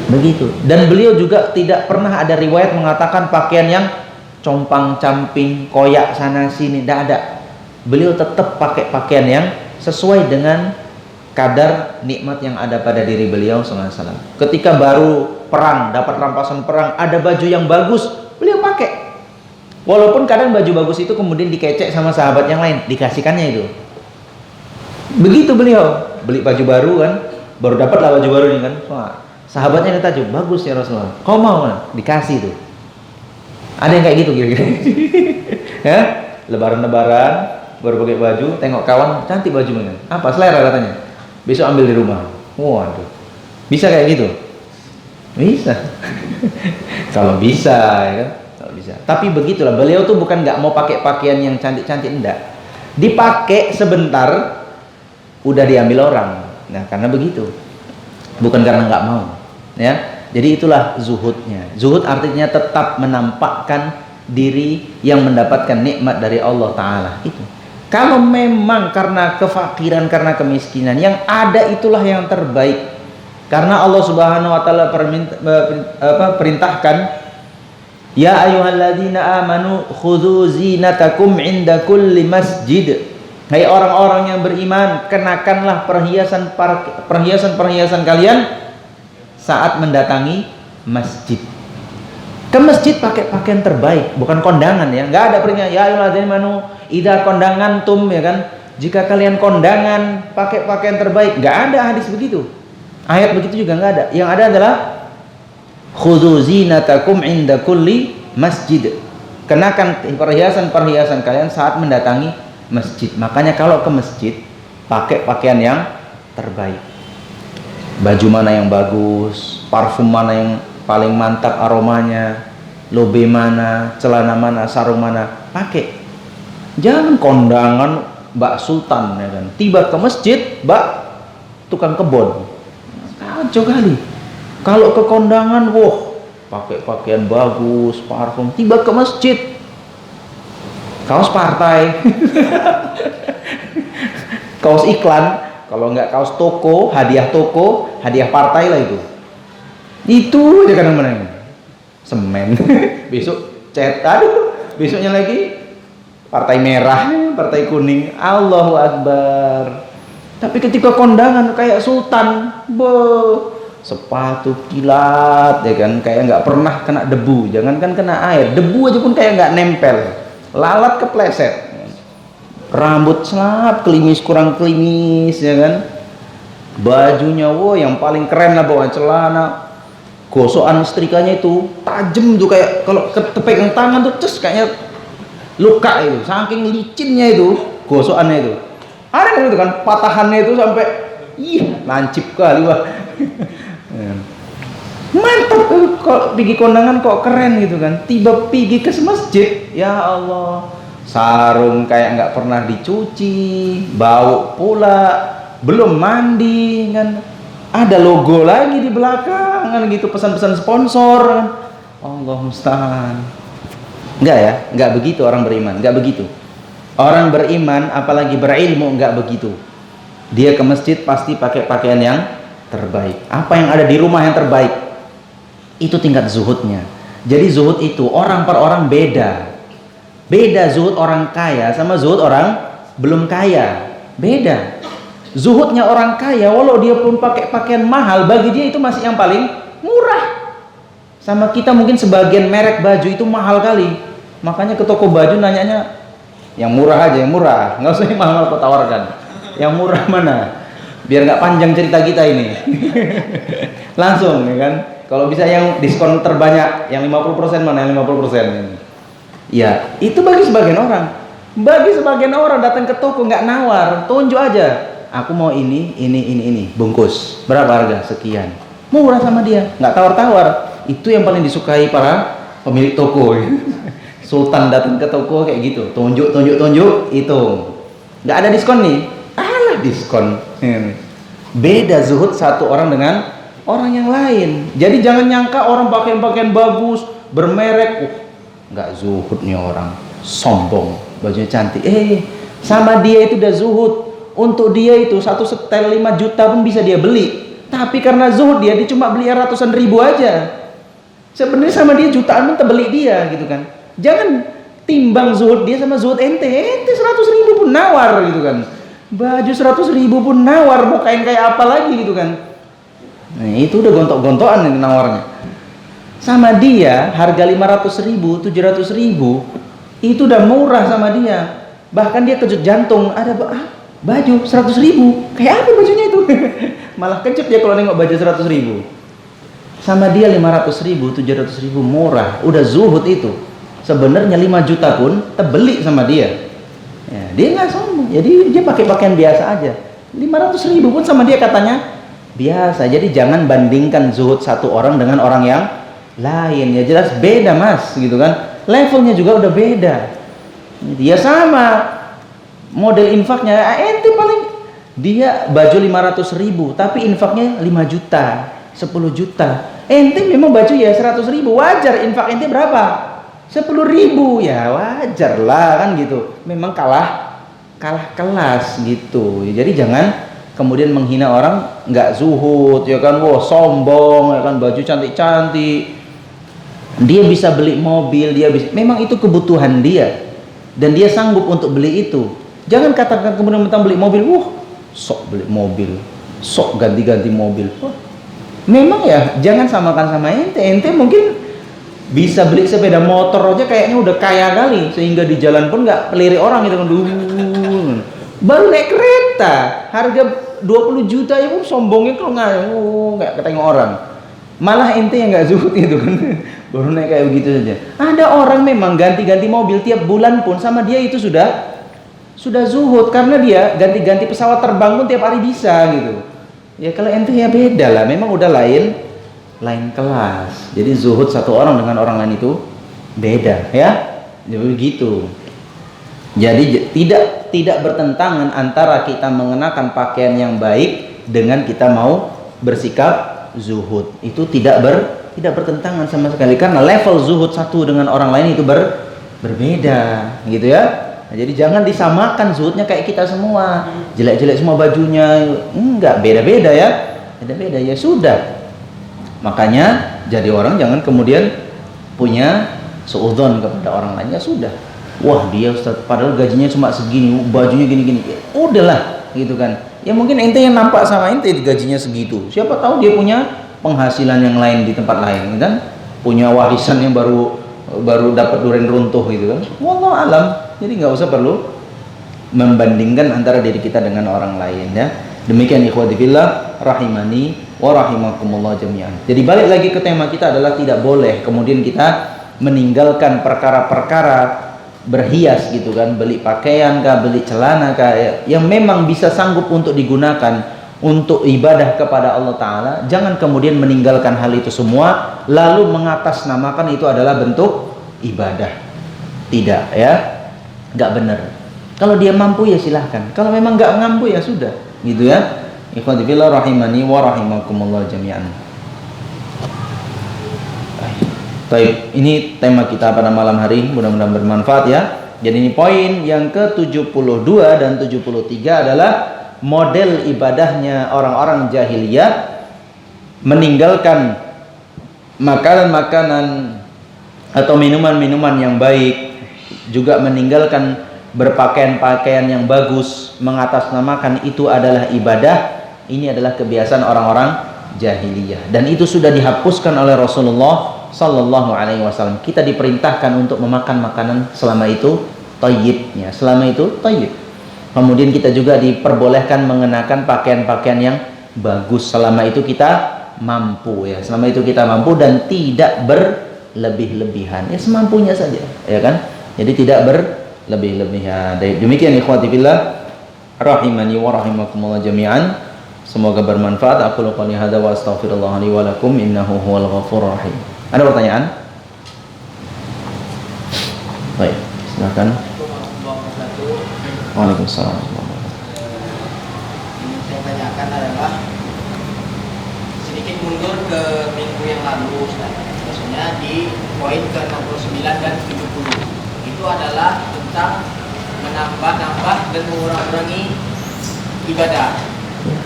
Begitu. Dan beliau juga tidak pernah ada riwayat mengatakan pakaian yang compang-camping, koyak sana sini, tidak ada. Beliau tetap pakai pakaian yang sesuai dengan kadar nikmat yang ada pada diri beliau SAW. Ketika baru perang, dapat rampasan perang, ada baju yang bagus, beliau pakai. Walaupun kadang baju bagus itu kemudian dikecek sama sahabat yang lain, dikasihkannya itu. Begitu beliau beli baju baru kan, baru dapatlah baju baru ini kan. Wah, sahabatnya ditajuk, bagus ya Rasulullah, kau mau kan? Dikasih tuh. Ada yang kayak gitu kira-kira. Ya, lebaran-lebaran baru pakai baju, tengok kawan cantik baju mana? Apa selera katanya? Besok ambil di rumah. Waduh, bisa kayak gitu? Bisa. Kalau bisa, ya kan? Kalau bisa. Tapi begitulah, beliau tuh bukan nggak mau pakai pakaian yang cantik-cantik, enggak. Dipakai sebentar, udah diambil orang. Nah, karena begitu, bukan karena nggak mau, ya. Jadi itulah zuhudnya. Zuhud artinya tetap menampakkan diri yang mendapatkan nikmat dari Allah Ta'ala. Itu. Kalau memang karena kefakiran, karena kemiskinan, yang ada itulah yang terbaik. Karena Allah Subhanahu Wa Ta'ala perintahkan, ya ayyuhalladzina amanu khudzu zinatakum inda kulli masjid. Hai orang-orang yang beriman, kenakanlah perhiasan kalian saat mendatangi masjid. Ke masjid pakai pakaian terbaik, bukan kondangan ya. Enggak ada perintah ya ayyuhalladzina amanu idza kondangantum, ya kan. Jika kalian kondangan pakai pakaian terbaik, enggak ada hadis begitu. Ayat begitu juga enggak ada. Yang ada adalah khudzu zinatakum inda kulli masjid. Kenakan perhiasan kalian saat mendatangi masjid. Makanya kalau ke masjid pakai pakaian yang terbaik. Baju mana yang bagus, parfum mana yang paling mantap aromanya, lobe mana, celana mana, sarung mana, pakai. Jangan kondangan Mbak Sultan, ya kan. Tiba ke masjid, Mbak tukang kebon. Kacau kali. Kalau ke kondangan, wah, pakai pakaian bagus, parfum. Tiba ke masjid, kaos partai, kaos iklan. Kalau nggak kaos toko, hadiah partai lah itu. Itu aja kadang-kadang. Semen. Besok cat, aduh, besoknya lagi partai merah, partai kuning. Allahu Akbar. Tapi ketika kondangan kayak sultan, sepatu kilat, ya kan, kayak nggak pernah kena debu. Jangankan kena air, debu aja pun kayak nggak nempel. Lalat kepleset. Rambut selap, klimis kurang klimis, ya kan. Bajunya, yang paling keren lah, bawa celana. Gosokan setrikanya itu tajam tuh, kayak kalau kepegang tangan tuh kayaknya luka itu, saking licinnya itu gosokannya itu. Ada kan itu kan patahannya itu sampai lancip kali, wah. Mantap, kalau pergi kondangan kok keren gitu kan. Tiba pergi ke masjid, ya Allah, sarung kayak nggak pernah dicuci, bau pula, belum mandi kan. Ada logo lagi di belakang kan gitu, pesan-pesan sponsor kan. Allah musta'an. Enggak ya, enggak begitu orang beriman, enggak begitu. Orang beriman apalagi berilmu enggak begitu. Dia ke masjid pasti pakai pakaian yang terbaik. Apa yang ada di rumah yang terbaik. Itu tingkat zuhudnya. Jadi zuhud itu orang per orang beda. Beda zuhud orang kaya sama zuhud orang belum kaya. Beda. Zuhudnya orang kaya, walau dia pun pakai pakaian mahal, bagi dia itu masih yang paling murah. Sama kita mungkin sebagian merek baju itu mahal kali. Makanya ke toko baju nanyanya yang murah aja, yang murah. Nggak usah yang mahal kau tawarkan. Yang murah mana? Biar nggak panjang cerita kita ini. Langsung, ya kan? Kalau bisa yang diskon terbanyak, yang 50% mana? Yang 50%. Ya, itu bagi sebagian orang. Bagi sebagian orang datang ke toko nggak nawar, tunjuk aja. Aku mau ini, bungkus. Berapa harga? Sekian. Murah sama dia, nggak tawar-tawar. Itu yang paling disukai para pemilik toko. Sultan datang ke toko kayak gitu, tunjuk, itu. Nggak ada diskon nih. Alah diskon. Beda zuhud satu orang dengan orang yang lain. Jadi jangan nyangka orang pakaian bagus, bermerek, nggak zuhud nih orang, sombong, bajunya cantik. Sama dia itu udah zuhud. Untuk dia itu satu setel 5 juta pun bisa dia beli. Tapi karena zuhud dia cuma beli ratusan ribu aja. Sebenarnya sama dia jutaan pun terbeli dia gitu kan. Jangan timbang zuhud dia sama zuhud ente 100 ribu pun nawar gitu kan. Baju 100 ribu pun nawar, mau kain kayak apa lagi gitu kan. Nah itu udah gontok-gontokan ini nawarnya. Sama dia harga 500 ribu, 700 ribu itu udah murah sama dia. Bahkan dia kejut jantung, ada baju 100 ribu, kayak apa bajunya itu? Malah kejut dia kalau nengok baju 100 ribu. Sama dia 500 ribu, 700 ribu, murah. Udah zuhud itu. Sebenarnya 5 juta pun terbeli sama dia. Ya, dia nggak sombong. Jadi dia pakai pakaian biasa aja. 500 ribu pun sama dia katanya biasa. Jadi jangan bandingkan zuhud satu orang dengan orang yang lain. Ya jelas beda mas, gitu kan. levelnya juga udah beda. Dia sama model infaknya, ente paling dia baju 500.000 tapi infaknya 5 juta, 10 juta. Ente memang baju ya 100.000, wajar infak ente berapa? 10.000, ya wajar lah kan gitu. Memang kalah kelas gitu. Jadi jangan kemudian menghina orang nggak zuhud, ya kan, wah sombong, ya kan, baju cantik-cantik. Dia bisa beli mobil, dia bisa, memang itu kebutuhan dia dan dia sanggup untuk beli itu. Jangan katakan kemudian mentang beli mobil, sok beli mobil, sok ganti-ganti mobil. Memang ya jangan samakan sama ente mungkin bisa beli sepeda motor aja kayaknya udah kaya kali, sehingga di jalan pun nggak melirik orang gitu kan. Baru naik kereta harga 20 juta ya pun sombongnya kalau nggak ketengok orang. Malah ente yang nggak zuhud itu kan, baru naik kayak begitu saja. Ada orang memang ganti-ganti mobil tiap bulan pun sama dia itu sudah zuhud, karena dia ganti-ganti pesawat terbang pun tiap hari bisa gitu. Ya kalau ente ya beda lah, memang udah lain kelas. Jadi zuhud satu orang dengan orang lain itu beda ya. Jadi begitu. Jadi tidak bertentangan antara kita mengenakan pakaian yang baik dengan kita mau bersikap zuhud. Itu tidak bertentangan sama sekali, karena level zuhud satu dengan orang lain itu berbeda gitu ya. Nah, jadi jangan disamakan zuhudnya kayak kita semua, jelek-jelek semua bajunya, enggak, beda-beda ya. Beda-beda ya sudah. Makanya jadi orang jangan kemudian punya suudzon kepada orang lain, ya sudah. Wah, dia Ustaz padahal gajinya cuma segini, bajunya gini-gini. Ya, udahlah gitu kan. Ya mungkin ente yang nampak sama ente gajinya segitu. Siapa tahu dia punya penghasilan yang lain di tempat lain kan? Punya warisan yang baru dapat durian runtuh gitu kan. Wallahu alam. Jadi nggak usah perlu membandingkan antara diri kita dengan orang lain ya. Demikian ikhwati fillah rahimani wa rahimakumullah jami'an. Jadi balik lagi ke tema kita adalah tidak boleh kemudian kita meninggalkan perkara-perkara berhias gitu kan, beli pakaian kah, beli celana kah, yang memang bisa sanggup untuk digunakan untuk ibadah kepada Allah Ta'ala. Jangan kemudian meninggalkan hal itu semua lalu mengatasnamakan itu adalah bentuk ibadah. Tidak ya, nggak benar. Kalau dia mampu ya silahkan, kalau memang nggak mampu ya sudah gitu ya. Ikhwati fillah rahimani wa rahimakumullah jami'an. Baik, ini tema kita pada malam hari, mudah-mudahan bermanfaat ya. Jadi ini poin yang ke-72 dan 73 adalah model ibadahnya orang-orang jahiliyah, meninggalkan makanan-makanan atau minuman-minuman yang baik, juga meninggalkan berpakaian-pakaian yang bagus, mengatasnamakan itu adalah ibadah. Ini adalah kebiasaan orang-orang jahiliyah dan itu sudah dihapuskan oleh Rasulullah Sallallahu Alaihi Wasallam. Kita diperintahkan untuk memakan makanan selama itu thayyib, ya, selama itu thayyib. Kemudian kita juga diperbolehkan mengenakan pakaian-pakaian yang bagus selama itu kita mampu, ya, selama itu kita mampu dan tidak berlebih-lebihan, ya semampunya saja, ya kan. Jadi tidak berlebih-lebihan. Demikian ikhwati fillah rahimani wa rahimakumullah jami'an. Semoga bermanfaat. Aku qouli hadza wa astaghfirullah li wa lakum innahu huwal ghafurur rahim. Ada pertanyaan? Baik, silakan. Waalaikumsalam. Yang saya tanyakan adalah sedikit mundur ke minggu yang lalu, maksudnya di poin ke-69 dan 70. Itu adalah tentang menambah-nambah dan mengurangi ibadah.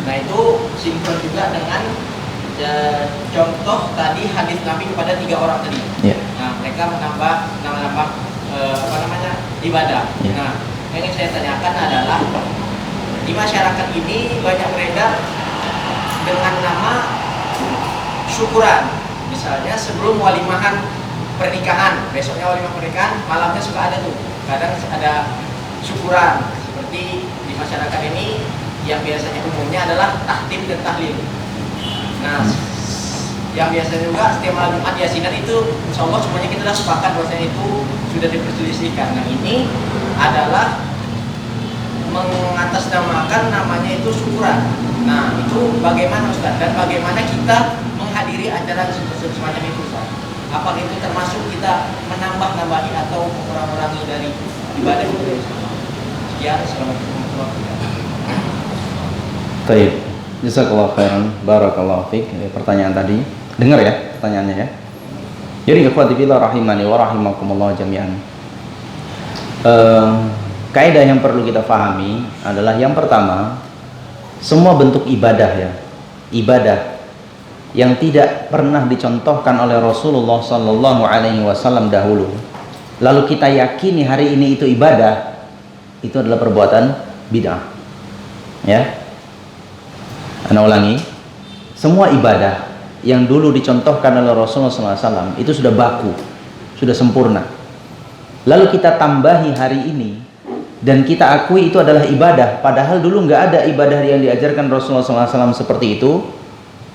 Nah itu sinkron juga dengan contoh tadi hadis Nabi kepada 3 orang tadi. Yeah. Nah mereka menambah ibadah. Yeah. Nah yang ingin saya tanyakan adalah di masyarakat ini banyak beredar dengan nama syukuran. Misalnya sebelum walimahan pernikahan, besoknya walimah pernikahan, malamnya suka ada tuh. Kadang ada syukuran seperti di masyarakat ini yang biasanya umumnya adalah tahtim dan tahlil. Nah, yang biasanya juga setiap malam Jumat Yasinan itu insya Allah semuanya kita sudah sepakat bahwasanya itu sudah diperselisihkan. Nah ini adalah mengatasnamakan namanya itu syukuran. Nah itu bagaimana Ustaz? Dan bagaimana kita menghadiri acara semacam itu Ustaz? Apakah itu termasuk kita menambah-nambahi atau mengurangi dari ibadah itu? Sekian, assalamualaikum warahmatullahi wabarakatuh. Baik, jazakallahu khairan, barakallahu fiik. Pertanyaan tadi, dengar ya pertanyaannya ya. Jadi ikhwati fillah rahimani wa rahimakumullah jami'an. Kaidah yang perlu kita pahami adalah yang pertama, semua bentuk ibadah ya, ibadah yang tidak pernah dicontohkan oleh Rasulullah Sallallahu Alaihi Wasallam dahulu, lalu kita yakini hari ini itu ibadah, itu adalah perbuatan bid'ah. Ya, Ana ulangi, semua ibadah yang dulu dicontohkan oleh Rasulullah SAW itu sudah baku, sudah sempurna. Lalu kita tambahi hari ini dan kita akui itu adalah ibadah, padahal dulu nggak ada ibadah yang diajarkan Rasulullah SAW seperti itu,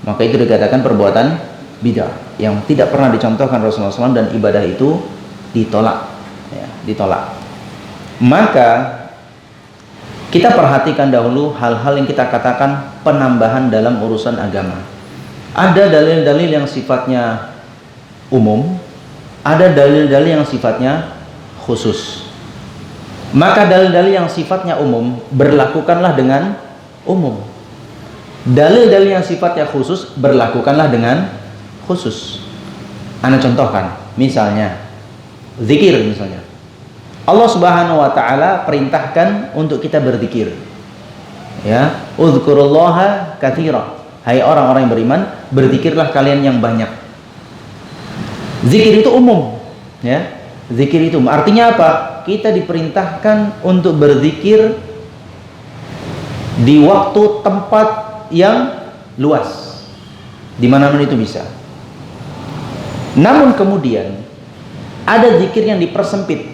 maka itu dikatakan perbuatan bid'ah yang tidak pernah dicontohkan Rasulullah SAW, dan ibadah itu ditolak, ya, ditolak. Maka kita perhatikan dahulu hal-hal yang kita katakan penambahan dalam urusan agama. Ada dalil-dalil yang sifatnya umum, ada dalil-dalil yang sifatnya khusus. Maka dalil-dalil yang sifatnya umum berlakukanlah dengan umum. Dalil-dalil yang sifatnya khusus berlakukanlah dengan khusus. Ana contohkan, misalnya zikir misalnya. Allah Subhanahu wa taala perintahkan untuk kita berzikir. Ya, uzkurullaha katsira. Hai orang-orang yang beriman, berzikirlah kalian yang banyak. Zikir itu umum, ya. Zikir itu artinya apa? Kita diperintahkan untuk berzikir di waktu tempat yang luas. Di mana-mana itu bisa. Namun kemudian ada zikir yang dipersempit.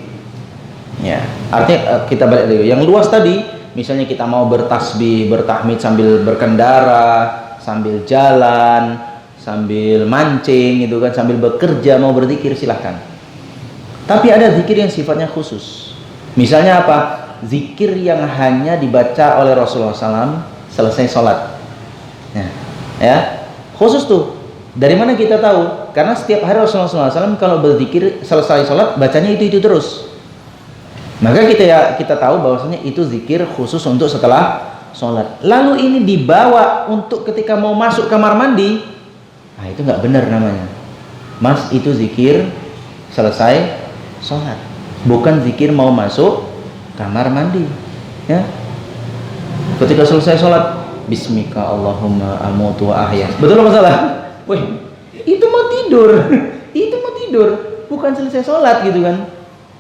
Ya, artinya kita balik dulu. Yang luas tadi, misalnya kita mau bertasbih, bertahmid sambil berkendara, sambil jalan, sambil mancing, gitu kan, sambil bekerja, mau berzikir silahkan. Tapi ada zikir yang sifatnya khusus. Misalnya apa? Zikir yang hanya dibaca oleh Rasulullah SAW selesai sholat. Ya, khusus tuh. Dari mana kita tahu? Karena setiap hari Rasulullah SAW kalau berzikir selesai sholat bacanya itu terus. Maka kita tahu bahwasanya itu zikir khusus untuk setelah sholat. Lalu ini dibawa untuk ketika mau masuk kamar mandi, nah itu nggak benar namanya. Mas, itu zikir selesai sholat, bukan zikir mau masuk kamar mandi. Ya, ketika selesai sholat, Bismika Allahumma amutu wa ahya. Betul apa salah? Wih, itu mau tidur, itu mau tidur, bukan selesai sholat gitu kan.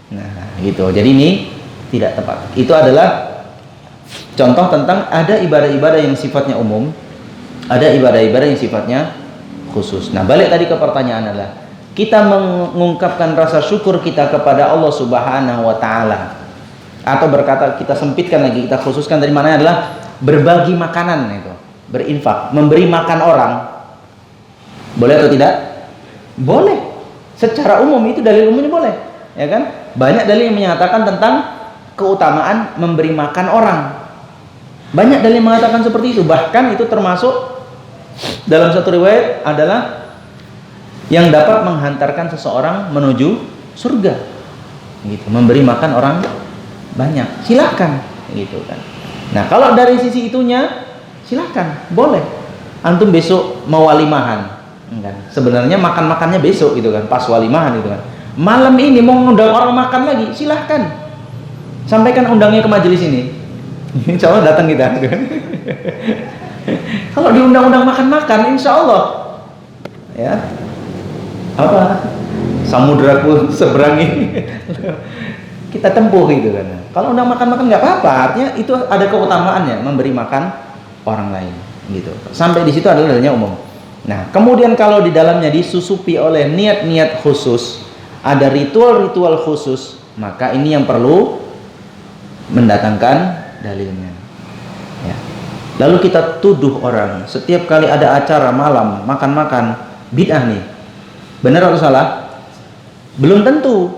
Nah gitu, jadi ini tidak tepat. Itu adalah contoh tentang ada ibadah-ibadah yang sifatnya umum, ada ibadah-ibadah yang sifatnya khusus. Nah balik tadi ke pertanyaan adalah kita mengungkapkan rasa syukur kita kepada Allah Subhanahu wa Ta'ala, atau berkata kita sempitkan lagi, kita khususkan dari mana adalah berbagi makanan, itu berinfak, memberi makan orang. Boleh atau tidak? Boleh. Secara umum itu dalil umumnya boleh, ya kan? Banyak dalil yang menyatakan tentang keutamaan memberi makan orang. Banyak dalil yang mengatakan seperti itu. Bahkan itu termasuk dalam satu riwayat adalah yang dapat menghantarkan seseorang menuju surga. Gitu, memberi makan orang banyak. Silakan, gitu kan. Nah, kalau dari sisi itunya silakan, boleh. Antum besok mau walimahan. Kan? Sebenarnya makan-makannya besok gitu kan, pas walimahan gitu kan. Malam ini mau ngundang orang makan lagi, silahkan. Sampaikan undangnya ke majelis ini. Insya Allah datang kita. Gitu kan? Kalau diundang-undang makan-makan, insya Allah, ya apa? Samudraku seberangi kita tempuh gitu kan. Kalau undang makan-makan nggak apa-apa, artinya itu ada keutamaannya memberi makan orang lain gitu. Sampai di situ adalah dalilnya umum. Nah, kemudian kalau di dalamnya disusupi oleh niat-niat khusus, ada ritual-ritual khusus, maka ini yang perlu mendatangkan dalilnya. Ya. Lalu kita tuduh orang setiap kali ada acara malam makan-makan bid'ah nih. Benar atau salah? Belum tentu.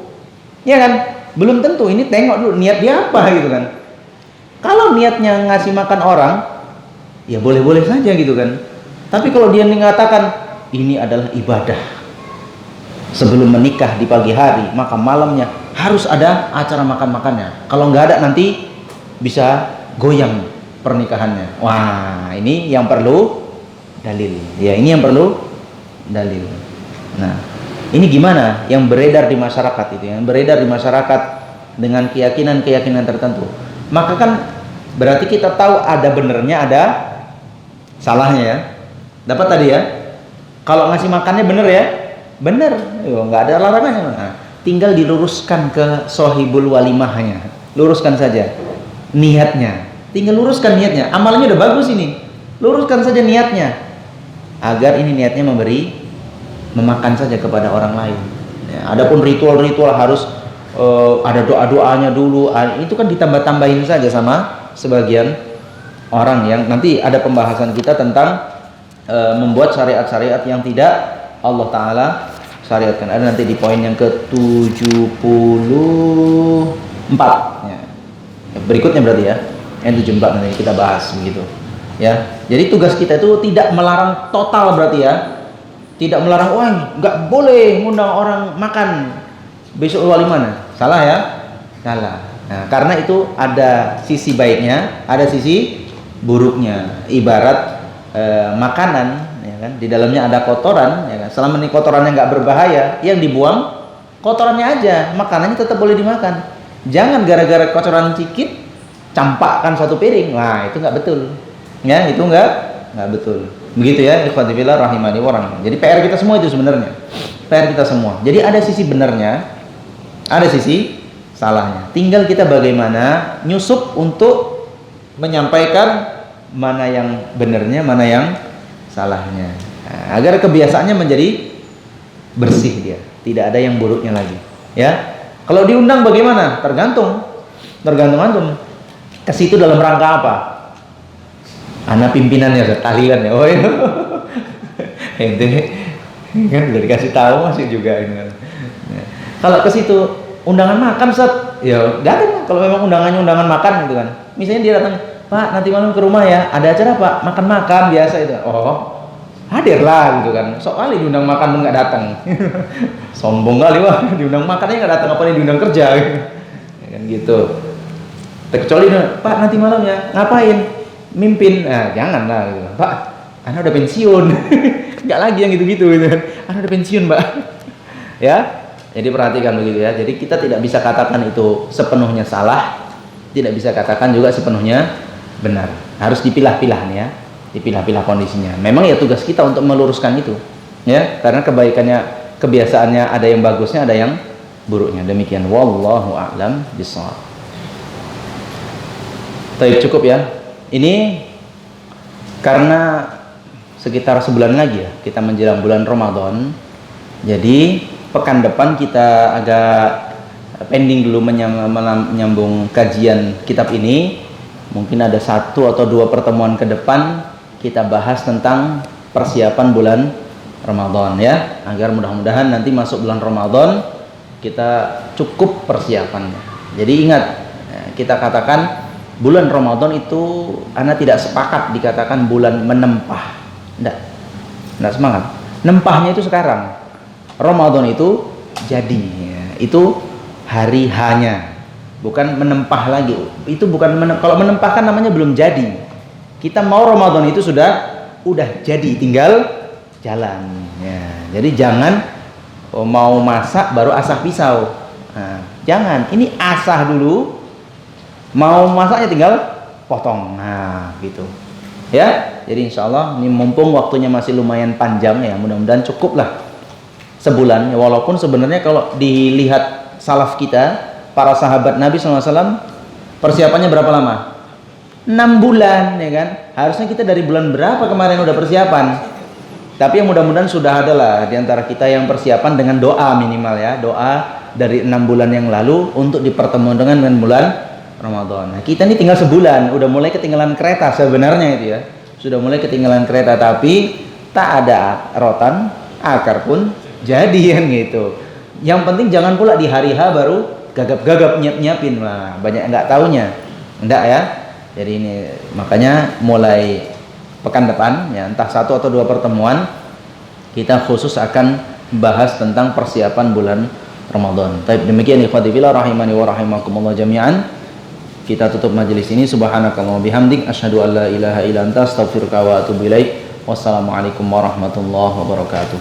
Ya kan? Belum tentu. Ini tengok dulu niat dia apa gitu kan. Kalau niatnya ngasih makan orang, ya boleh-boleh saja gitu kan. Tapi kalau dia mengatakan ini adalah ibadah, sebelum menikah di pagi hari, maka malamnya harus ada acara makan-makannya. Kalau nggak ada nanti bisa goyang pernikahannya. Wah, ini yang perlu dalil. Ya, ini yang perlu dalil. Nah, ini gimana yang beredar di masyarakat itu, yang beredar di masyarakat dengan keyakinan-keyakinan tertentu. Maka kan berarti kita tahu ada benernya, ada salahnya ya. Dapat tadi ya. Kalau ngasih makannya bener ya, bener, nggak ada larangannya. Nah, tinggal diluruskan ke sohibul walimahnya, luruskan saja niatnya, tinggal luruskan niatnya. Amalnya udah bagus ini, luruskan saja niatnya, agar ini niatnya memakan saja kepada orang lain. Ya, adapun ritual-ritual harus ada doa-doanya dulu, itu kan ditambah-tambahin saja sama sebagian orang yang nanti ada pembahasan kita tentang membuat syariat-syariat yang tidak Allah Ta'ala syariatkan. Ada nanti di poin yang ke-74 ya. Berikutnya berarti ya, yang 74 nanti kita bahas begitu ya. Jadi tugas kita itu tidak melarang total berarti ya, tidak melarang, wah nggak boleh ngundang orang makan besok walimah. Salah ya, salah. Nah, karena itu ada sisi baiknya, ada sisi buruknya. Ibarat makanan ya kan, di dalamnya ada kotoran ya kan? Selama ini kotorannya nggak berbahaya, yang dibuang kotorannya aja, makanannya tetap boleh dimakan. Jangan gara-gara kotoran sedikit campakkan satu piring. Wah, itu nggak betul ya, itu nggak betul begitu ya. Ikhwati fillah rahimani wa rahimah. Jadi PR kita semua itu sebenarnya, PR kita semua. Jadi ada sisi benarnya, ada sisi salahnya, tinggal kita bagaimana nyusup untuk menyampaikan mana yang benarnya, mana yang salahnya, nah, agar kebiasaannya menjadi bersih, dia tidak ada yang buruknya lagi ya. Kalau diundang bagaimana? Tergantung antum ke situ dalam rangka apa. Anak pimpinannya sekalian ya. Oh iya. Ente kan udah dikasih tahu masih juga ini kan. Ya. Kalau ke situ undangan makan Ustaz, ya enggak ada. Kalau memang undangannya undangan makan gitu kan. Misalnya dia datang, Pak, nanti malam ke rumah ya, ada acara Pak, makan-makan biasa itu. Oh, hadirlah gitu kan. Sok kali diundang makan pun nggak datang. Sombong kali wah, diundang makannya nggak datang, apa nih diundang kerja gitu. Ya kan gitu. Kecuali Pak nanti malam ya, ngapain? Mimpin. Nah, janganlah gitu. Pak, Anda udah pensiun. Nggak lagi yang gitu-gitu gitu kan. Anda udah pensiun, Pak. Ya. Jadi perhatikan begitu ya. Jadi kita tidak bisa katakan itu sepenuhnya salah, tidak bisa katakan juga sepenuhnya benar. Harus dipilah-pilah nih ya, dipilah-pilah kondisinya. Memang ya tugas kita untuk meluruskan itu ya, karena kebaikannya, kebiasaannya ada yang bagusnya, ada yang buruknya. Demikian, wallahu a'lam bishawab. Baik, cukup ya. Ini karena sekitar sebulan lagi ya kita menjelang bulan Ramadan. Jadi pekan depan kita agak pending dulu menyambung kajian kitab ini. Mungkin ada 1 atau 2 pertemuan ke depan kita bahas tentang persiapan bulan Ramadan ya, agar mudah-mudahan nanti masuk bulan Ramadan kita cukup persiapannya. Jadi ingat, kita katakan bulan Ramadan itu ana tidak sepakat dikatakan bulan menempah. Enggak semangat. Nempahnya itu sekarang. Ramadan itu jadi ya. Itu hari hanya, bukan menempah lagi. Itu bukan kalau menempah kan namanya belum jadi. Kita mau Ramadan itu udah jadi, tinggal jalan ya. Jadi jangan mau masak baru asah pisau. Nah, jangan, ini asah dulu, mau masaknya tinggal potong. Nah, gitu. Ya. Jadi insyaallah ini mumpung waktunya masih lumayan panjang ya, mudah-mudahan cukup lah sebulan ya, walaupun sebenarnya kalau dilihat salaf kita, para sahabat Nabi SAW, persiapannya berapa lama? 6 bulan ya kan. Harusnya kita dari bulan berapa kemarin udah persiapan. Tapi yang mudah-mudahan sudah ada lah di antara kita yang persiapan dengan doa minimal ya, doa dari 6 bulan yang lalu untuk dipertemukan dengan bulan Ramadan. Nah, kita ini tinggal sebulan, udah mulai ketinggalan kereta sebenarnya itu ya. Sudah mulai ketinggalan kereta, tapi tak ada rotan, akar pun jadi kan gitu. Yang penting jangan pula di hari H baru gagap-gagap nyiapin lah, banyak nggak taunya, enggak ya. Jadi ini makanya mulai pekan depan ya, entah 1 atau 2 pertemuan kita khusus akan bahas tentang persiapan bulan Ramadan. Baik, demikian ikhwati fillah rahimani wa rahimakumullah jami'an. Kita tutup majelis ini. Subhanakallahumma bihamdik asyhadu an la ilaha illa anta astaghfiruka wa atubu ilaik. Wassalamualaikum warahmatullahi wabarakatuh.